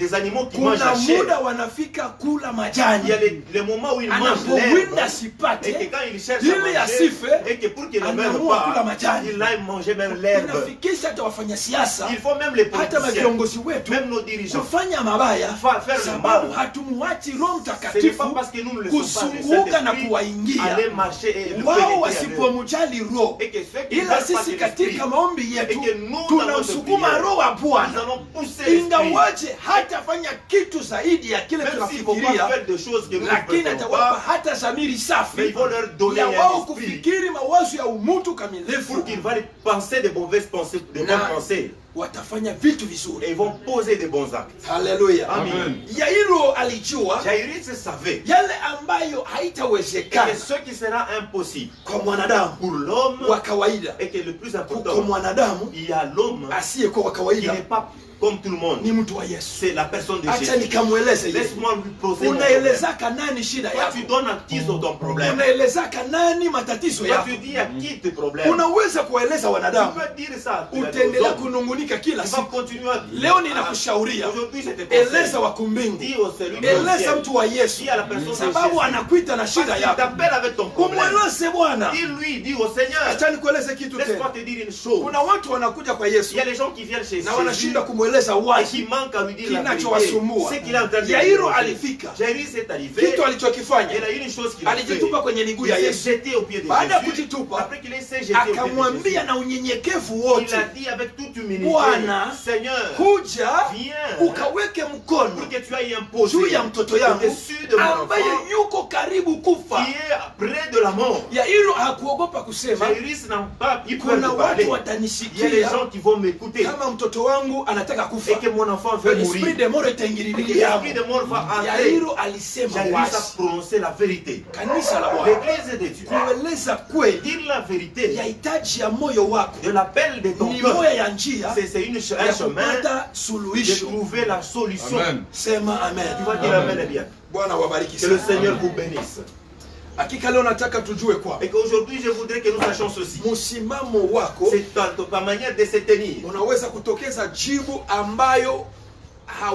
les animaux qui mangent Kuna la chair. muda wanafika kula Il majani, y a les moments où ils mangent anapowinda l'herbe. Et que asipate quand il cherche à ili manger, asife, et que pour qu'il ne meure anaamua kula pas, majani. il aille manger même l'herbe. Inafikisha hata wafanya siasa, Il faut même les hata politiciens, viongozi wetu même nos dirigeants. kufanya mabaya, Faire le sababu mal. hatumuachi Roho Ce n'est pas Mtakatifu parce que nous ne le sommes pas le kusunguka na Saint-Esprit, kuwaingia aller marcher et le wao pénétrer avec eux. wasipomjali Roho. Et que ceux qui Ila veulent pas sisi de l'esprit, katika maombi yetu et que nous, tunamsukuma dans notre Roho wa prière, nous Bwana, allons pousser l'esprit. ingawaje hatafanya kitu zaidi ya kile Même s'ils ne vont pas tunafikiria, faire des choses que nous ne lakini faisons atawapa pas, hata zamiri mais safi ils vont leur donner ya un wao esprit kufikiri mawazo ya umutu kamilifu, pour qu'ils vont penser des mauvaises pensées, des Na- bonnes pensées, watafanya vitu et vizuri. ils vont poser des bons actes. Haleluya. Amen. Yairo alijua Jairus savait yale ambayo que haitawezekana ce qui sera impossible kwa mwanadamu pour l'homme, wa kawaida, et que le plus kwa important, mwanadamu il y a l'homme asiyekuwa wa qui kawaida n'est pas comme tout le monde. ni mtu wa Yesu. C'est la personne de Acha Jésus. nikamweleze Yesu. Laisse-moi lui poser mon problème. Unaelezaka nani shida Toi, tu yako? donnes à qui sur ton problème. Unaelezaka nani matatizo Toi, yako? tu dis à qui tes problèmes. Unaweza kuwaeleza Tu wanadamu, peux dire ça. aux utaendelea hommes. kunungunika kila Tu vas siku. continuer à dire. Leo ninakushauria, Aujourd'hui, je te conseille. eleza wa kumbingu, Dis au celui du eleza ciel. mtu wa Yesu, Dis à la personne de sababu Jésus. anakuita na Parce shida qu'il yako. t'appelle avec ton problème. Umweleze Bwana. Dis-lui, dis au Seigneur. Acha nikueleze kitu Laisse-moi tena. te dire une chose. Kuna watu wanakuja kwa Yesu Il y a les gens qui viennent chez na Jésus wanashinda kumweleza et wazi qui manquent à lui dire la vérité. kinachowasumbua. C'est qu'il est en train de Yairo dire. alifika, Jairus est arrivé. kitu alichokifanya, Il a eu une chose qu'il a fait. alijitupa kwenye miguu Il ya s'est Yesu. jeté au pied de Baada ya Jésus. kujitupa, Après qu'il s'est jeté au pied de akamwambia Jésus, na unyenyekevu il wote, a dit avec toute humilité, Bwana, Seigneur, kuja viens ukaweke mkono pour que tu ailles imposer juu ya mtoto yangu au-dessus de mon ambaye enfant yuko karibu kufa. qui est près de la mort. Yairo hakuogopa kusema Jairus n'a pas eu peur kuna de parler. watu Il y a des watanisikia gens qui vont m'écouter kama mtoto wangu anataka et kufa, que mon enfant veut esprit mourir. de mort itaingililia L'esprit yangu. de mort va entrer. Yairo alisema Jairus a wazi, prononcé la vérité. kanisa la Bwana, L'église de Dieu. kueleza kweli Dire la vérité ya hitaji ya moyo wako de l'appel de ton ni cœur. moya ya njia C'est un ya chemin kupata de suluhisho. trouver la solution. Amen. Sema Tu amen. vas dire Amen et bien. Bwana wabariki Que le sana. Seigneur vous bénisse. Hakika leo nataka tujue kwa Et qu'aujourd'hui, je voudrais que nous sachions ceci. msimamo wako C'est ta manière de se tenir. unaweza kutokeza jibu ambayo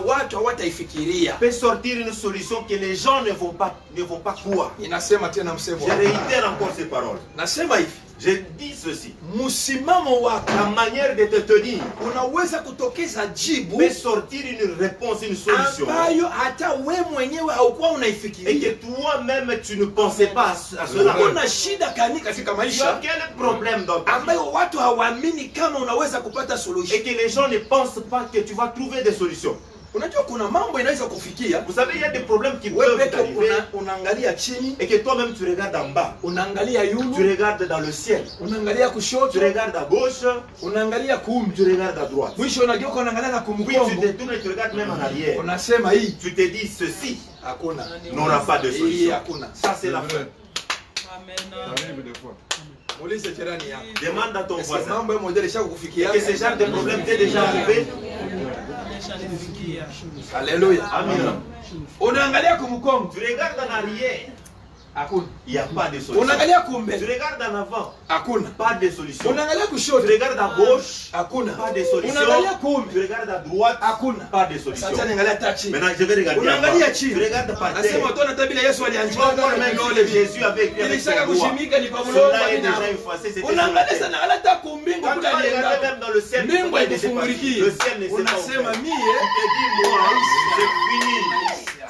watu hawataifikiria. Peut sortir une solution que les gens ne vont pas croire. Inasema tena msemo Je hapa. réitère encore ces paroles. Nasema hivi, Je dis ceci. msimamo wako La manière de te tenir unaweza kutokeza jibu peut sortir une réponse, une solution. ambayo hata we mwenyewe haukuwa Et que unaifikiria. toi-même, tu ne pensais pas à cela. Kuna shida gani katika Tu as maisha quel problème dans ta vie? ambayo watu hawaamini kama unaweza kupata Et solution? que les gens ne pensent pas que tu vas trouver des solutions. Unajua kuna mambo inaweza kufikia Vous savez, il y a des problèmes qui wewe peuvent peke t'arriver unaangalia chini, et que toi-même tu regardes en bas. unaangalia Tu yulu, regardes dans le ciel. unaangalia Tu kushoto, regardes à gauche. unaangalia kuume, Tu regardes à droite. mwisho unageuka unaangalia na Puis tu kumgongo, te tournes et tu regardes même en arrière. unasema hii Tu te dis ceci hakuna, n'aura pas de hii solution. hakuna. Ça c'est la fin. Muulize jirani yako, Demande à ton est-ce que voisin. mambo ya modeli shaka kufikia? Que ce genre de problème t'est déjà arrivé. Haleluya. Amen. Unaangalia kumgongo, Tu regardes en arrière. hakuna. Il n'y a pas de solution. Unaangalia Tu kumbele, regardes en avant. hakuna. Pas de solution. Unaangalia Tu kushoto, regardes à gauche. hakuna. Pas de solution. Unaangalia kuume, Tu regardes à droite. hakuna. Pas de solution. Sasa niangalia hata chini. Maintenant je vais regarder en Unaangalia bas. chini. Tu regardes par terre. Nasema utaona hata bila Yesu Tu vas aliandika voir même vidole si Jésus avait écrit avec Ilishaka son doigt. kushimika ni kwa mlongo Cela est ni na. déjà effacé. C'était sur la Unaangalia terre. sana hata kumbingu Quand tu kule vas regarder alienda. même dans le ciel, Mbingu pourquoi il n'était pas haikufungulikie. dit? Le ciel ne s'est pas Unasema ouvert. mie, Tu te dis, moi, c'est fini.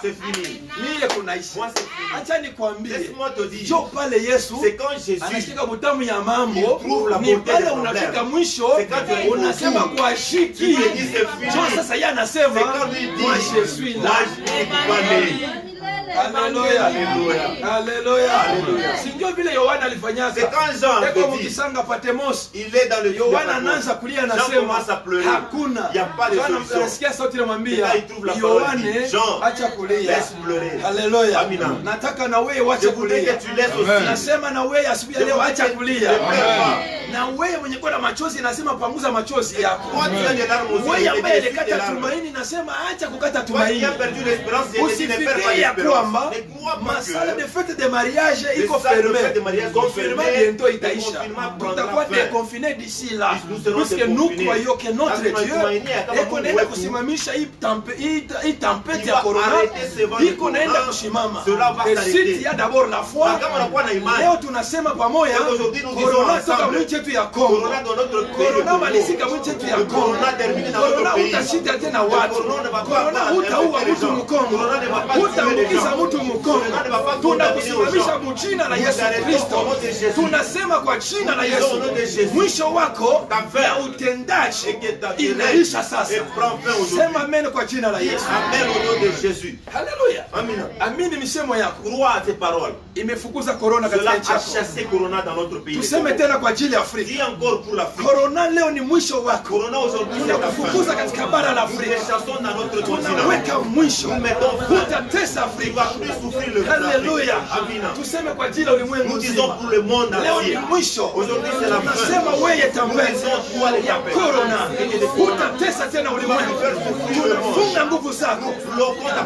C'est fini. mie kunaishi. Moi, c'est fini. Acha nikwambie. Laisse-moi te dire. Jo pale Yesu C'est quand Jésus anashika butamu ya mambo, Il trouve la ni beauté pale des unafika problèmes. mwisho C'est quand tu arrives au unasema bout. kwa shiki. Tu te dis, c'est fini. Jo sasa yeye anasema C'est quand lui dit, moi je suis moi là. je suis coupable. Haleluya. Alléluia. Haleluya. Alléluia. Si ndio vile Yohana alifanyaka. C'est quand Jean Eko te dit, mkisanga Patemos. il est dans le Yohana anaanza kulia Jean anasema commence à pleurer. hakuna. Il n'y a pas de Yohana solution. anasikia sauti inamwambia Et là, il trouve la parole, il Yohane dit, Jean, acha kulia. laisse pleurer. Haleluya. Amina. Nataka na wewe Je wacha voudrais kulia. que tu laisses aussi. Nasema na wewe asubuhi ya leo acha kulia. Ne pleure pas. Na wewe mwenye kuwa na machozi nasema panguza machozi yako. Toi, tu as des larmes aux yeux. Wewe et ambaye tu alikata des larmes. tumaini nasema acha kukata Toi qui tumaini. as perdu l'espérance, et tu ne perds pas Usifikirie ya l'espérance. kwamba Ne crois pas masala de que fête de mariage iko salles de fermé. fête de mariage sont Confinement fermées. bientôt Le itaisha. confinement prendra Tutakuwa fin. déconfiné d'ici là. Nous serons Puisque nous déconfinés. croyons que notre Lazima Dieu tumaini kama iko Mungu naenda wetu. kusimamisha hii tempête Il ya va corona. arrêter ce vent de Iko naenda corona. kusimama. Cela va Et s'arrêter. si il y a d'abord la foi, Na kama unakuwa na imani. leo tunasema pamoja Donc aujourd'hui, nous disons corona toka ensemble. mwinchi yetu ya Kongo. Corona dans notre pays. Corona le malizika Congo. mwinchi yetu ya Le Kongo. corona termine dans Corona notre pays. utashinda tena Le watu. corona ne va pas Corona hutaua affecter les mtu gens. Mkongo. Corona ne va pas tuer les Hutaambukiza gens. mtu Mkongo. Corona ne va pas contaminer aux Tunakusimamisha gens. mjina la Nous Yesu arrêtons Kristo. au nom de Jésus. Tunasema kwa jina la Nous disons au nom de Yesu. Jésus. Mwisho wako Ta fin. na utendaji Et que ta inaisha et sasa. prend fin aujourd'hui. Sema amen kwa jina la Yesu. Amen au nom de Jésus. Haleluya. Amina. Amini misemo yako. Crois à tes paroles. Imefukuza corona Cela katika nchi a yako. chassé Corona dans notre pays. Tuseme tena kwa ajili ya Afrika. Dis encore pour l'Afrique. Corona leo ni mwisho wako. Corona aujourd'hui c'est la Tunakufukuza fin. katika bara la Nous Afrika. les chassons dans notre continent. Tunaweka mwisho. Nous mettons fin. Utatesa Tu Afrika. vas plus souffrir le Haleluya. Amina. Tuseme kwa ajili ya ulimwengu Nous disons mzima. pour le monde Leo entier. ni mwisho. Aujourd'hui c'est la fin. Tunasema wewe tambele Toi les ya appels. corona. Utatesa tena ulimwengu. Tunafunga nguvu zako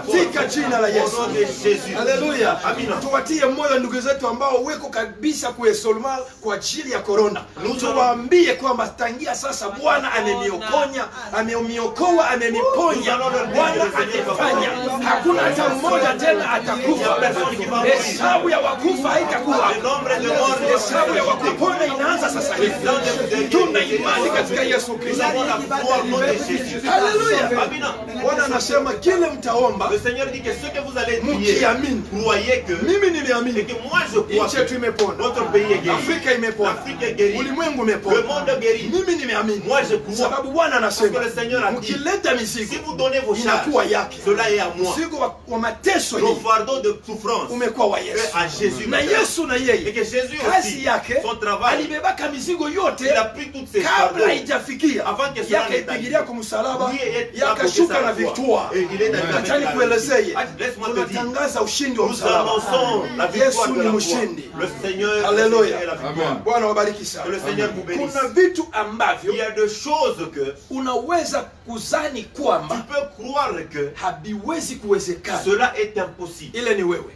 katika jina la Au Yesu. nom de Jésus. Haleluya. Amina. Tuwatie moyo ndugu zetu ambao weko kabisa kuesolma kwa ajili ya corona. Nous Tuwaambie kwamba tangia sasa Bwana amemiokoa, ameniponya. Bwana amefanya. Hakuna hata mmoja tena atakufa. Hesabu ya wakufa haitakuwa. Le nombre de morts Hesabu ya wakupona inaanza sasa hivi. Tuna imani katika Yesu Nous Kristo. avons la foi au nom de Jésus. Haleluya. Amina. Bwana anasema kile mtaomba Le Seigneur dit que ce que vous allez prier, mkiamini. croyez que Mimi et niliamini. que moi je crois Nchi yetu que imepona. notre pays est guéri. Afrika imepona. L'Afrique est guérie. Ulimwengu Le umepona. monde est guéri. Mimi nimeamini. Moi je crois. Sababu Bwana Parce anasema que le Seigneur a dit, mkileta mizigo si vous donnez vos charges, inakuwa yake. cela est à moi. Mzigo wa mateso Le hii fardeau de souffrance umekuwa wa est Yesu. à Jésus. Na Yesu na Et yeye que Jésus kazi aussi, yake son travail, alibebaka mizigo yote il a pris toutes ses kabla fardeaux. haijafikia, Avant que cela yakaipigilia kwa msalaba, Lui est yakashuka apporté na sa croix. victoire. Et il est dans la Acha victoire. nikuelezee, Laisse-moi te dire, tunatangaza ushindi wa nous msalaba. annonçons la victoire Yesu de ni la croix. mshindi. Le Seigneur Haleluya. est la victoire. Bwana wabariki Que sana. le Seigneur vous bénisse. Kuna vitu ambavyo Il y a des choses que unaweza kuzani Tu kwamba peux croire que habiwezi kuwezekana, cela est impossible. ile ni wewe,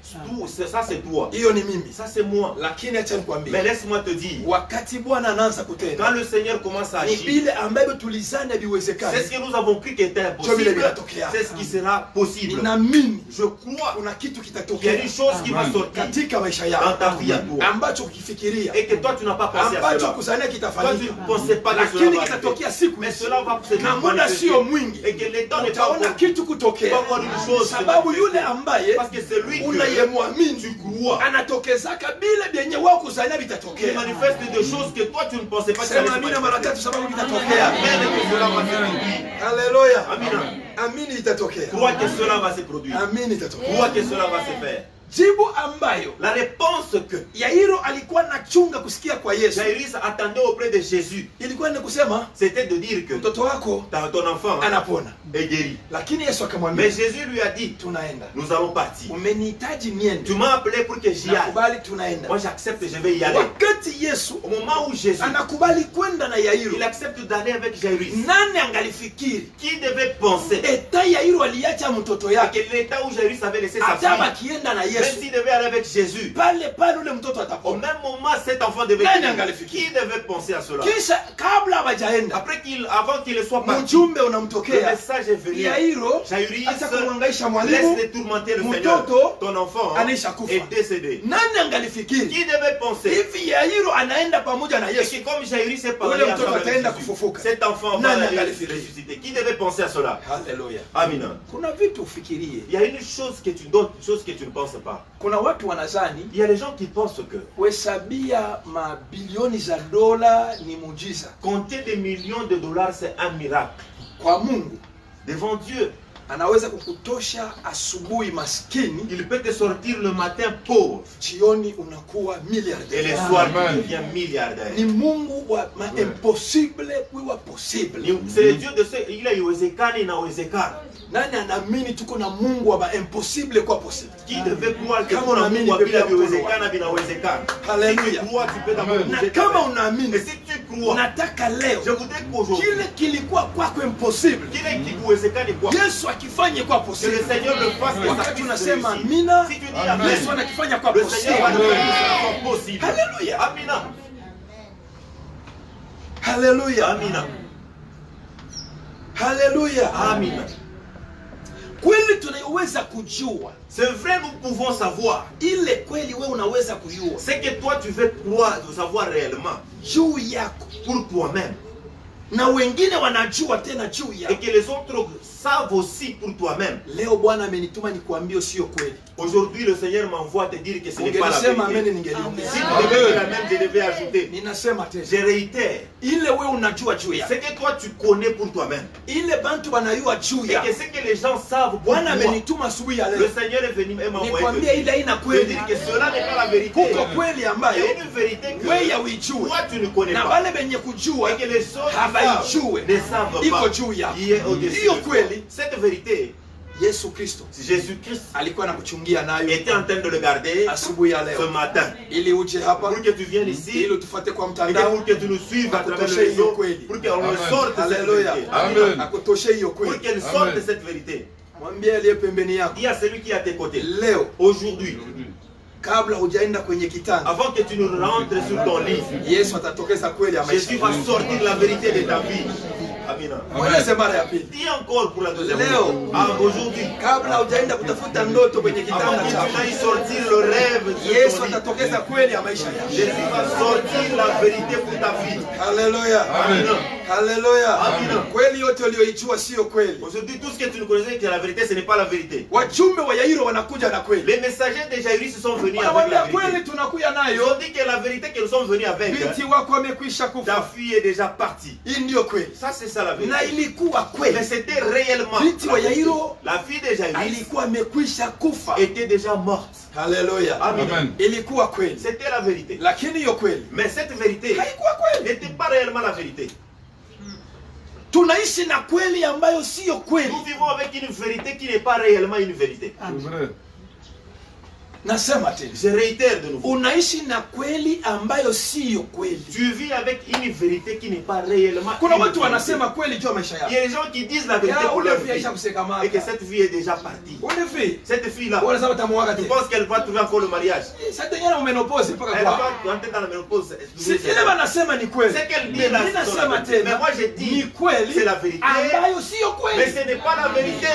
Ça c'est toi. hiyo ni mimi. Ça c'est moi. Lakini acha Mais nikwambie, laisse-moi te dire, wakati Bwana anaanza quand kutenda, le Seigneur commence à ni agir, vile ambavyo tulizani c'est habiwezekana. ce que nous avons cru qui était Ndio vile impossible. vinatokea. C'est ce qui sera possible. Ninaamini Je crois kuna kitu qu'il y a kitatokea une chose qui va sortir katika maisha dans yako ta vie à toi. ambacho ukifikiria, Et que toi tu n'as pas pensé à ambacho cela. kuzania Toi tu kitafanyika, ne pensais pas que cela lakini va kitatokea arriver. siku Mais hizi, cela va se na muda manifester. sio mwingi, Et que le temps n'est pas utaona encore. kitu Tu vas kutokea, voir une chose se sababu manifester. yule ambaye Parce que c'est lui que unayemwamini tu crois. anatokezaka bila vyenye wao kuzania Il vitatokea. manifeste des choses que toi tu ne pensais pas que ça allait Sema se amina mara manifester. tatu, sababu vitatokea. Amen, que cela va se produire. Haleluya, Amina. amini itatokea, Crois que cela va se produire. amini itatokea. Crois que cela va se faire. Jibu ambayo La réponse que Yairo alikuwa nachunga kusikia kwa Yesu Jairus attendait auprès de Jésus, ilikuwa ni kusema c'était de dire que mtoto wako ton enfant anapona, est guéri. lakini Yesu akamwambia Mais Jésus lui a dit, tunaenda, nous allons partir. umenihitaji Tu niende, m'as appelé pour que j'y aille. nakubali, tunaenda. Moi j'accepte, je vais y aller. Wakati Yesu Au moment où Jésus, anakubali kwenda na Yairo, il accepte d'aller avec Jairus, nani angalifikiri qui devait penser eta Yairo aliacha mtoto que yake l'état où Jairus avait laissé sa hata fille, akienda na même Yesu s'il devait aller avec Jésus, pale pale ule mtoto au atapona. même moment cet enfant devait Nani guérir. angalifikiri? Qui devait penser à cela? Kisha kabla hawajaenda, Après avant qu'il soit parti, mjumbe le unamtokea message est venu. Yairo, Jairus, acha kumwangaisha laisse mwalimu, les tourmenter le Seigneur. mtoto Ton enfant anaisha kufa. est décédé. Nani angalifikiri Qui devait penser hivi Yairo anaenda pamoja na et Yesu, que comme Jairus est parlé ule ensemble mtoto avec ataenda Jésus, kufufuka? cet enfant Nani va aller angalifikiri? ressusciter? Qui devait penser à cela? Haleluya. Amina. Kuna vitu ufikirie, Il y a une chose que tu donnes, une chose que tu ne penses pas. kuna watu wanazani Il y a des gens qui pensent que kuhesabia mabilioni za dola ni muujiza. compter des millions de dollars, c'est un miracle. Kwa Mungu Devant Dieu, anaweza kukutosha asubuhi maskini, il peut te sortir le matin pauvre jioni unakuwa et milliardaire. le soir tu Amen. deviens milliardaire. Ni Mungu wa impossible kuwa possible. C'est le Dieu de ceux, il a uwezekani na uwezekana. Nani anaamini tuko na Mungu wa impossible kuwa possible? Qui devait croire que Kama kuna unaamini Mungu bila Biblia viwezekana vinawezekana. Si Haleluya. tu crois, tu peux d'abord Amen. Na bouger ta kama main. unaamini, Et si tu crois, nataka leo je voudrais qu'aujourd'hui, kile kilikuwa kwako impossible, kile kikuwezekani kwa Yesu akifanye kwa que le possible. Seigneur le fasse que ça Wakati puisse unasema réussir. amina, Si tu dis Amen. Amen, Yesu anakifanya kwa le Seigneur va le possible. faire que ça soit possible. Haleluya. Amina. Haleluya. Amina. Haleluya. Amina. Kweli tunaweza kujua C'est vrai, nous pouvons savoir. ile kweli wewe unaweza kujua Ce que toi tu veux croire, de savoir réellement juu yako, pour toi-même. na wengine wanajua tena juu Et yako. que les autres savent aussi pour toi-même. Leo Bwana amenituma nikuambie sio kweli. Aujourd'hui, le Seigneur m'envoie te dire que ce n'est pas la Ungelisema amen, vérité. ningeliongeza. Si tu devais dire la même, je devais ajouter. Ninasema tena, Je réitère. ile wewe unajua juu Ce yako, que toi tu connais pour toi-même. ile bantu wanayua juu Et que yako. ce que les gens savent pour Bwana toi. amenituma asubuhi ya Le leo Seigneur est venu et m'a envoyé nikwambie te ile dire. haina De kweli. dire que cela n'est pas la vérité. Kuko kweli Il y ambayo a une vérité wewe que hauijui toi tu ne connais na pas. wale wenye kujua Et que les autres hawaijue ne savent iko pas. juu yako. Qui est au-dessus Hiyo de toi. kweli Cette vérité, Yesu Kristo Jésus-Christ alikuwa anakuchungia nayo était en train de le garder asubuhi ya ce leo, matin. ili uje hapa, Pour que tu viennes ici, ili tufuate kwa et mtandao, pour que tu nous suives à travers le Akutoshe hiyo réseau, kweli. pour qu'on Amen. le sorte cette Haleluya. vérité. Amen. akutoshe hiyo Pour kweli. qu'elle sorte Amen. cette vérité. Mwambie aliye pembeni yako Dis à celui qui est à tes côtés, leo, aujourd'hui, kabla hujaenda kwenye kitanda, avant que tu ne rentres sur ton lit, Yesu atatokeza kweli ya maisha Jésus va sortir la vérité de ta vie. Amina. Mweleze mara ya pili. Dis encore pour la deuxième Leo. fois. Aujourd'hui, Kabla hujaenda kutafuta ndoto kwenye avant kitanda que tu chako, n'ailles sortir le rêve de Yesu ton lit, atatokeza kweli ya maisha yako. Jésus va sortir la vérité pour ta vie. Haleluya. Amen. Haleluya. Amina. Kweli yote uliyoijua sio kweli. Aujourd'hui, tout ce que tu ne connaissais que la vérité, ce n'est pas la vérité. Wajumbe wa Yairo wanakuja na kweli. Les messagers de Jairus sont venus avec Wanamwambia la vérité. kweli tunakuya Ils nayo. ont dit que la vérité que nous sommes venus avec, Binti wako amekwisha ta kufa. fille est déjà partie. Hii ndio kweli. Ça, c'est ça la vérité. Na ilikuwa Mais kweli. c'était réellement. Binti la wa vérité. Yairo La fille de Jairus alikuwa amekwisha kufa. était déjà morte. Haleluya. Amen. Amen. Ilikuwa kweli. C'était la vérité. Lakini hiyo kweli Mais cette vérité haikuwa kweli. n'était pas réellement la vérité. Tunaishi na kweli ambayo siyo kweli. Nous vivons avec une vérité qui n'est pas réellement une vérité. C'est vrai. Nasema tena. Je réitère de nouveau. Unaishi na kweli ambayo siyo kweli. Tu vis avec une vérité qui n'est pas réellement. Kuna watu wanasema kweli juu ya maisha Il y yako. a des gens qui disent la vérité Ya pour ule leur fille vie. aisha kusekamata. Et que cette fille est déjà partie. Ule fille. Cette fille-là, Wala sababu tamuaga tu tena. penses qu'elle va trouver encore le mariage? Sasa tena umenopose mpaka Elle va kwa. pas entrer dans la ménopause. Si ile wanasema ni kweli. C'est qu'elle dit Mais là, mimi c'est nasema la vérité. tena. Mais moi je dis, Ni kweli. c'est la vérité. Ambayo siyo Mais kweli. ce n'est pas la vérité.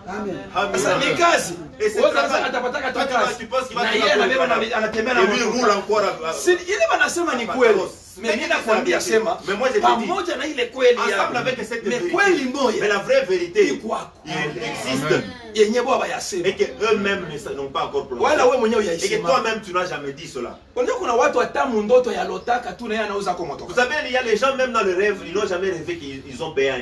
Amen. Sasa ni kazi. Et c'est Wewe travail. sasa atapataka tu Toi, kazi. tu penses qu'il va Na trouver yeye un anabeba bon anatembea na Et lui moto. roule encore Si ile wanasema ni kweli. Mimi nakwambia sema Mais moi je te dis, pamoja na ile kweli ensemble ya avec cette mais vérité, kweli mais moja la vraie vérité, iko hapo. il existe. Yenye baba yasema. Et qu'eux-mêmes n'ont pas encore prononcé. Wala wewe mwenyewe Et que yaisema. toi-même tu n'as jamais dit cela. Unajua kuna watu hatamu ndoto ya lotaka tu na yeye anauza kwa moto. Vous savez, il y a les gens même dans le rêve, ils n'ont jamais rêvé qu'ils ont payé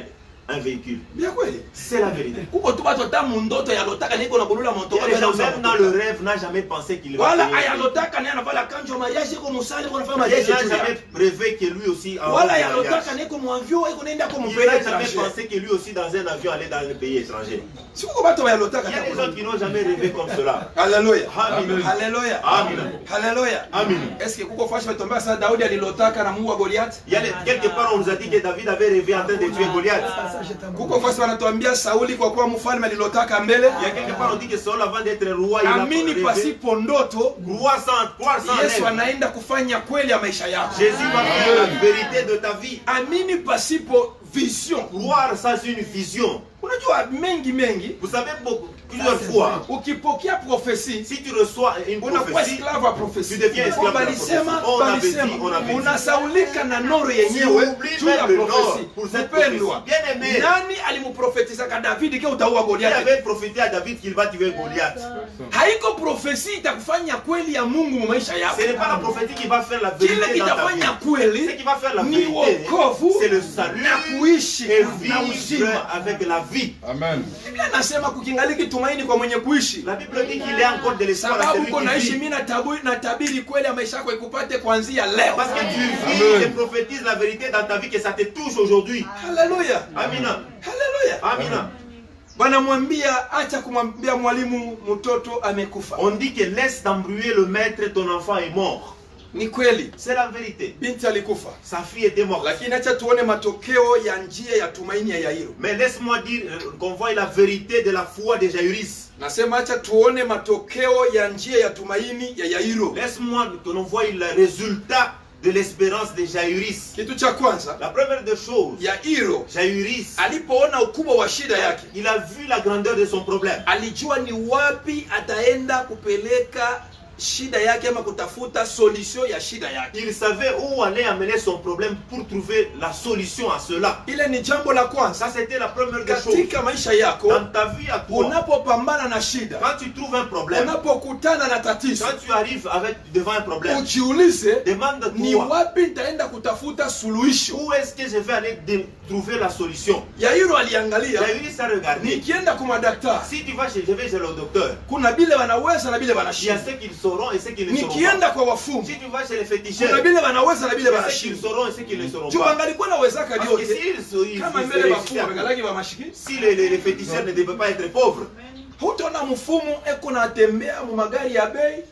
un véhicule. Bien kweli. C'est la vérité. Kuko tu watu hatamu ndoto ya lotaka niko na bulula moto Il y a kwa les gens anauza même dans le rêve n'ont jamais pensé qu'il va wala payer. aya lotaka na anavala kanjo mariage iko musali kwa nafanya Il mariage n'a tu. jamais rêvé que lui aussi a Wala un ya mariage. lotaka niko mwavyo iko nenda kwa Il mpele n'a jamais étranger. pensé que lui aussi dans un avion allait dans un pays étranger. Si kuko watu ya lotaka Il y a des gens qui n'ont jamais rêvé comme cela. Haleluya. Amen. Haleluya. Amen. Haleluya. Amen. Est-ce que kuko fashi watombea sana Daudi alilotaka na Mungu wa Goliath? Il y a quelque part on nous a dit que David avait rêvé en train de tuer Goliath. Kuko fashi wanatuambia Sauli kwa kuwa mfalme alilotaka mbele. Il y a quelque part on dit que Saul avant d'être roi il a Amini rêvé. pasipo ndoto Croire sans Yesu rêve. anaenda kufanya kweli ya maisha yako. Jésus va faire la vérité de ta vie. Amini pasipo vision. Croire sans une vision. Unajua mengi Vous savez, plusieurs fois, ukipokea prophecy si tu reçois une unakuwa prophétie, esclave wa prophecy. tu deviens esclave de la Balisema prophétie. On avait dit. unasaulika na noro Tu yenyewe oublies juu ya même le prophecy. nord pour cette Mpendwa, prophétie. Bien aimé. nani alimuprofetiza ka David ke utaua Il Goliath? avait prophétisé à David qu'il va tuer Goliath. Haiko prophecy itakufanya kweli ya Mungu mu maisha yako. Ce n'est pas la prophétie qui va faire la Kile vérité dans ta vie. kitafanya Ce kweli qui va faire la ni vérité, wokovu c'est le salut na kuishi et na vivre uzima. avec la vie. Amen. Biblia nasema kukingaliki tumaini kwa mwenye kuishi. La Bible dit qu'il y a encore de l'espoir à Sababu celui uko naishi qui vit. mimi natabiri kweli ya maisha yako ikupate kuanzia leo. Parce que tu Amen. vis et prophétises la vérité dans ta vie que ça te touche aujourd'hui. Haleluya. Amina. Haleluya. Amina. Wanamwambia acha kumwambia mwalimu mtoto amekufa. On dit que laisse t'embrouiller le maître, ton enfant est mort. Ni kweli. C'est la vérité. Binti alikufa. Sa fille était morte. Lakini acha tuone matokeo ya njia ya tumaini ya Yairo. Mais laisse-moi dire qu'on voit la vérité de la foi de Jairus. Nasema acha tuone matokeo ya njia ya tumaini ya Yairo. Laisse-moi que l'on voie le résultat de l'espérance de Jairus. Kitu cha kwanza, La première des choses, Yairo Jairus, alipoona ukubwa wa shida yake, il a vu la grandeur de son problème. alijua ni wapi ataenda kupeleka shida yake ama kutafuta solution ya shida yake. Il savait où aller amener son problème pour trouver la solution à cela. Ile ni jambo la kwanza. Ça, c'était la première des choses. Katika maisha yako, Dans ta vie à toi, unapopambana na shida, quand tu trouves un problème, unapokutana na tatizo, quand tu arrives devant un problème, ujiulize ni demande-toi, wapi nitaenda kutafuta suluhisho. où est-ce que je vais aller trouver la solution? Yairo aliangalia, Jairus a regardé. nikienda kwa madaktari, Si tu vas je vais chez le docteur, kuna bile wanaweza na bile il y a wanashindwa. ceux qui le sauront et ceux qui ne le sauront Nikienda pas. kwa wafumu, Si tu vas chez les féticheurs, kuna il y bile wanaweza na bile a ceux qui le wanashindwa. sauront et ceux qui ne le sauront Juu pas. wangalikuwa nawezaka Parce que vyote, s'ils kama se mbele wafumu réussissent, wamegalaki wa mashiki, si les féticheurs ne devaient pas être pauvres, hutaona mfumu eko natembea mu magari ya bei,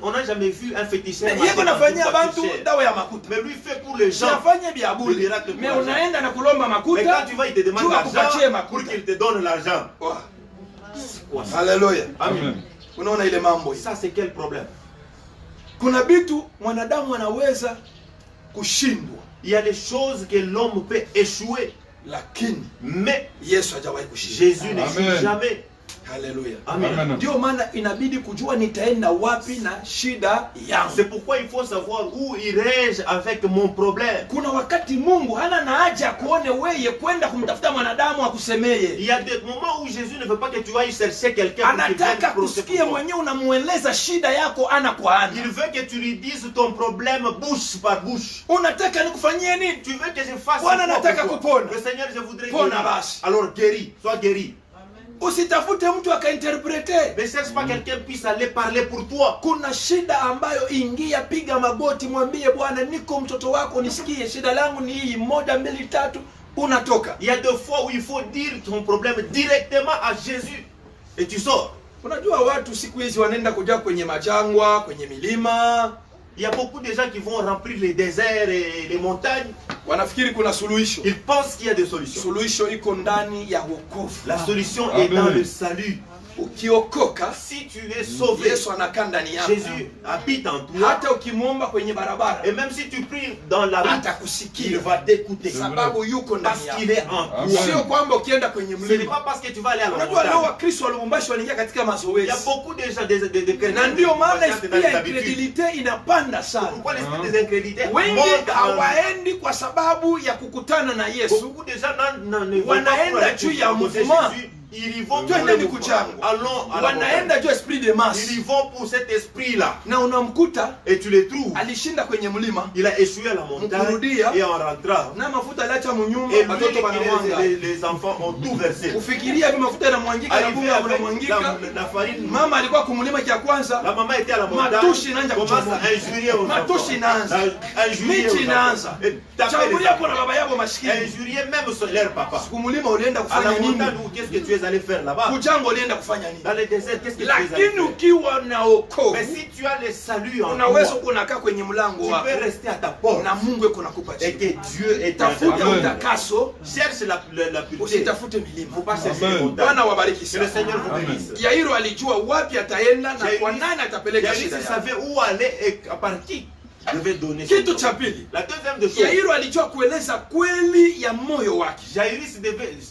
on n'a jamais vu un féticheur yeko nafanyia marcher dans une bantu voiture chère. dawa ya makuta. Mais lui fait pour les gens. Siafanye vya bure. miracle pour Mais l'argent. unaenda na kulomba Mais makuta, quand tu vas, il te demande juu akupatie l'argent pour makuta. qu'il te donne l'argent. Wa. Quoi, ça? Haleluya. Amen. Unaona ile mambo hii. Ça, c'est quel problème? Kuna vitu mwanadamu anaweza kushindwa, Il y a des choses que l'homme peut échouer, lakini mais Yesu hajawahi kushinda. Jésus n'échoue Amen. jamais. Haleluya. Amen. Amen. Ndio maana inabidi kujua nitaenda wapi na shida yangu. C'est pourquoi il faut savoir où irai-je avec mon problème. Kuna wakati Mungu hana na haja kuone wewe kwenda kumtafuta mwanadamu akusemeye. Il y a des moments où Jésus ne veut pas que tu ailles chercher quelqu'un pour qu'il vienne Anataka procéder kusikia pour toi. mwenyewe unamueleza shida yako ana kwa ana. Il veut que tu lui dises ton problème bouche par bouche. Unataka nikufanyie nini? Tu veux que je fasse Bwana quoi nataka pour toi? kupona. Le Seigneur, je voudrais Pona guérir. basi. Alors guéris, sois guéri. Usitafute mtu akainterprete. Ne cherche pas quelqu'un puisse aller parler pour toi. Kuna shida ambayo ingia, piga magoti, mwambie Bwana, niko mtoto wako, nisikie shida langu ni hii, 1 2 3, unatoka. Il y a des fois où il faut dire ton problème directement à Jésus et tu sors. Unajua watu siku hizi wanaenda kuja kwenye majangwa, kwenye milima. Il y a beaucoup de gens qui vont remplir les déserts et les montagnes. Wanafikiri kuna suluhisho. Ils pensent qu'il y a des solutions. Suluhisho iko ndani ya wokovu. La solution est dans le salut. Ukiokoka, Si tu es sauvé, Yesu anakaa ndani yako. Jésus habite en toi. Hata ukimwomba kwenye barabara, Et même si tu pries dans la route, il atakusikia va t'écouter. sababu yuko Parce ndani qu'il yako. est en toi. Sio kwamba ukienda kwenye Ce n'est mlima. pas parce que tu vas aller à la Unajua leo montagne. Wakristo wa Lubumbashi wanaingia katika Il y a mazoezi. beaucoup de gens, des chrétiens. Na ndio maana qui sont esprit dans les ya habitudes. incredulité inapanda sana. Pourquoi l'esprit des incrédulités Wengi monte en hawaendi kwa sababu ya kukutana na Yesu. Beaucoup de gens ne vont pas Wanaenda pour aller juu ya rencontrer mouvement. Jésus. Ils y vont pour Twende le ni mouvement. kuchangwa. Allons à la Wanaenda montagne. juu ya esprit de masse. Ils y vont pour cet esprit-là. Na unamkuta Et tu les trouves. alishinda kwenye mlima Il a échoué à la montagne. Mkurudia. Et en rentrant. na mafuta aliacha munyumba, Et lui, watoto wanamwanga. les enfants ont tout versé. Ufikiria hivi mafuta yanamwangika na Arrivé bunga avec unamwangika. la farine. Mama alikuwa kumulima kia kwanza. La maman était à la montagne. Matushi inaanza Commence kuchomoka. à injurier aux Matushi enfants. inaanza. Injurier Miti aux inaanza. enfants. Et taper les Chambulia enfants. kwa baba yabo maskini. Injurier même leur papa. Kumulima ulienda À la kufanya nini? montagne, qu'est-ce que tu es allé faire là-bas? Kujango ulienda kufanya nini? Dans le désert, qu'est-ce que tu es allé Lakini faire? ukiwa na wokovu, Mais si tu as le salut en unaweza toi, kunakaa kwenye mlango tu wako peux rester à ta porte. na Mungu yuko nakupa Et que jibu. Dieu est en Tafuta toi. utakaso, Cherche la pureté. usitafute Il ne milima. faut pas chercher les Amen. montagnes. Bwana wabariki Que le sana. Seigneur vous Amen. bénisse. Yairo alijua wapi ataenda na Yairo- kwa nani atapeleka Yaris shida yake. savait où aller et par qui il devait donner. Kitu cha pili, La deuxième de choses, Yairo alijua kueleza kweli ya moyo wake, Jairus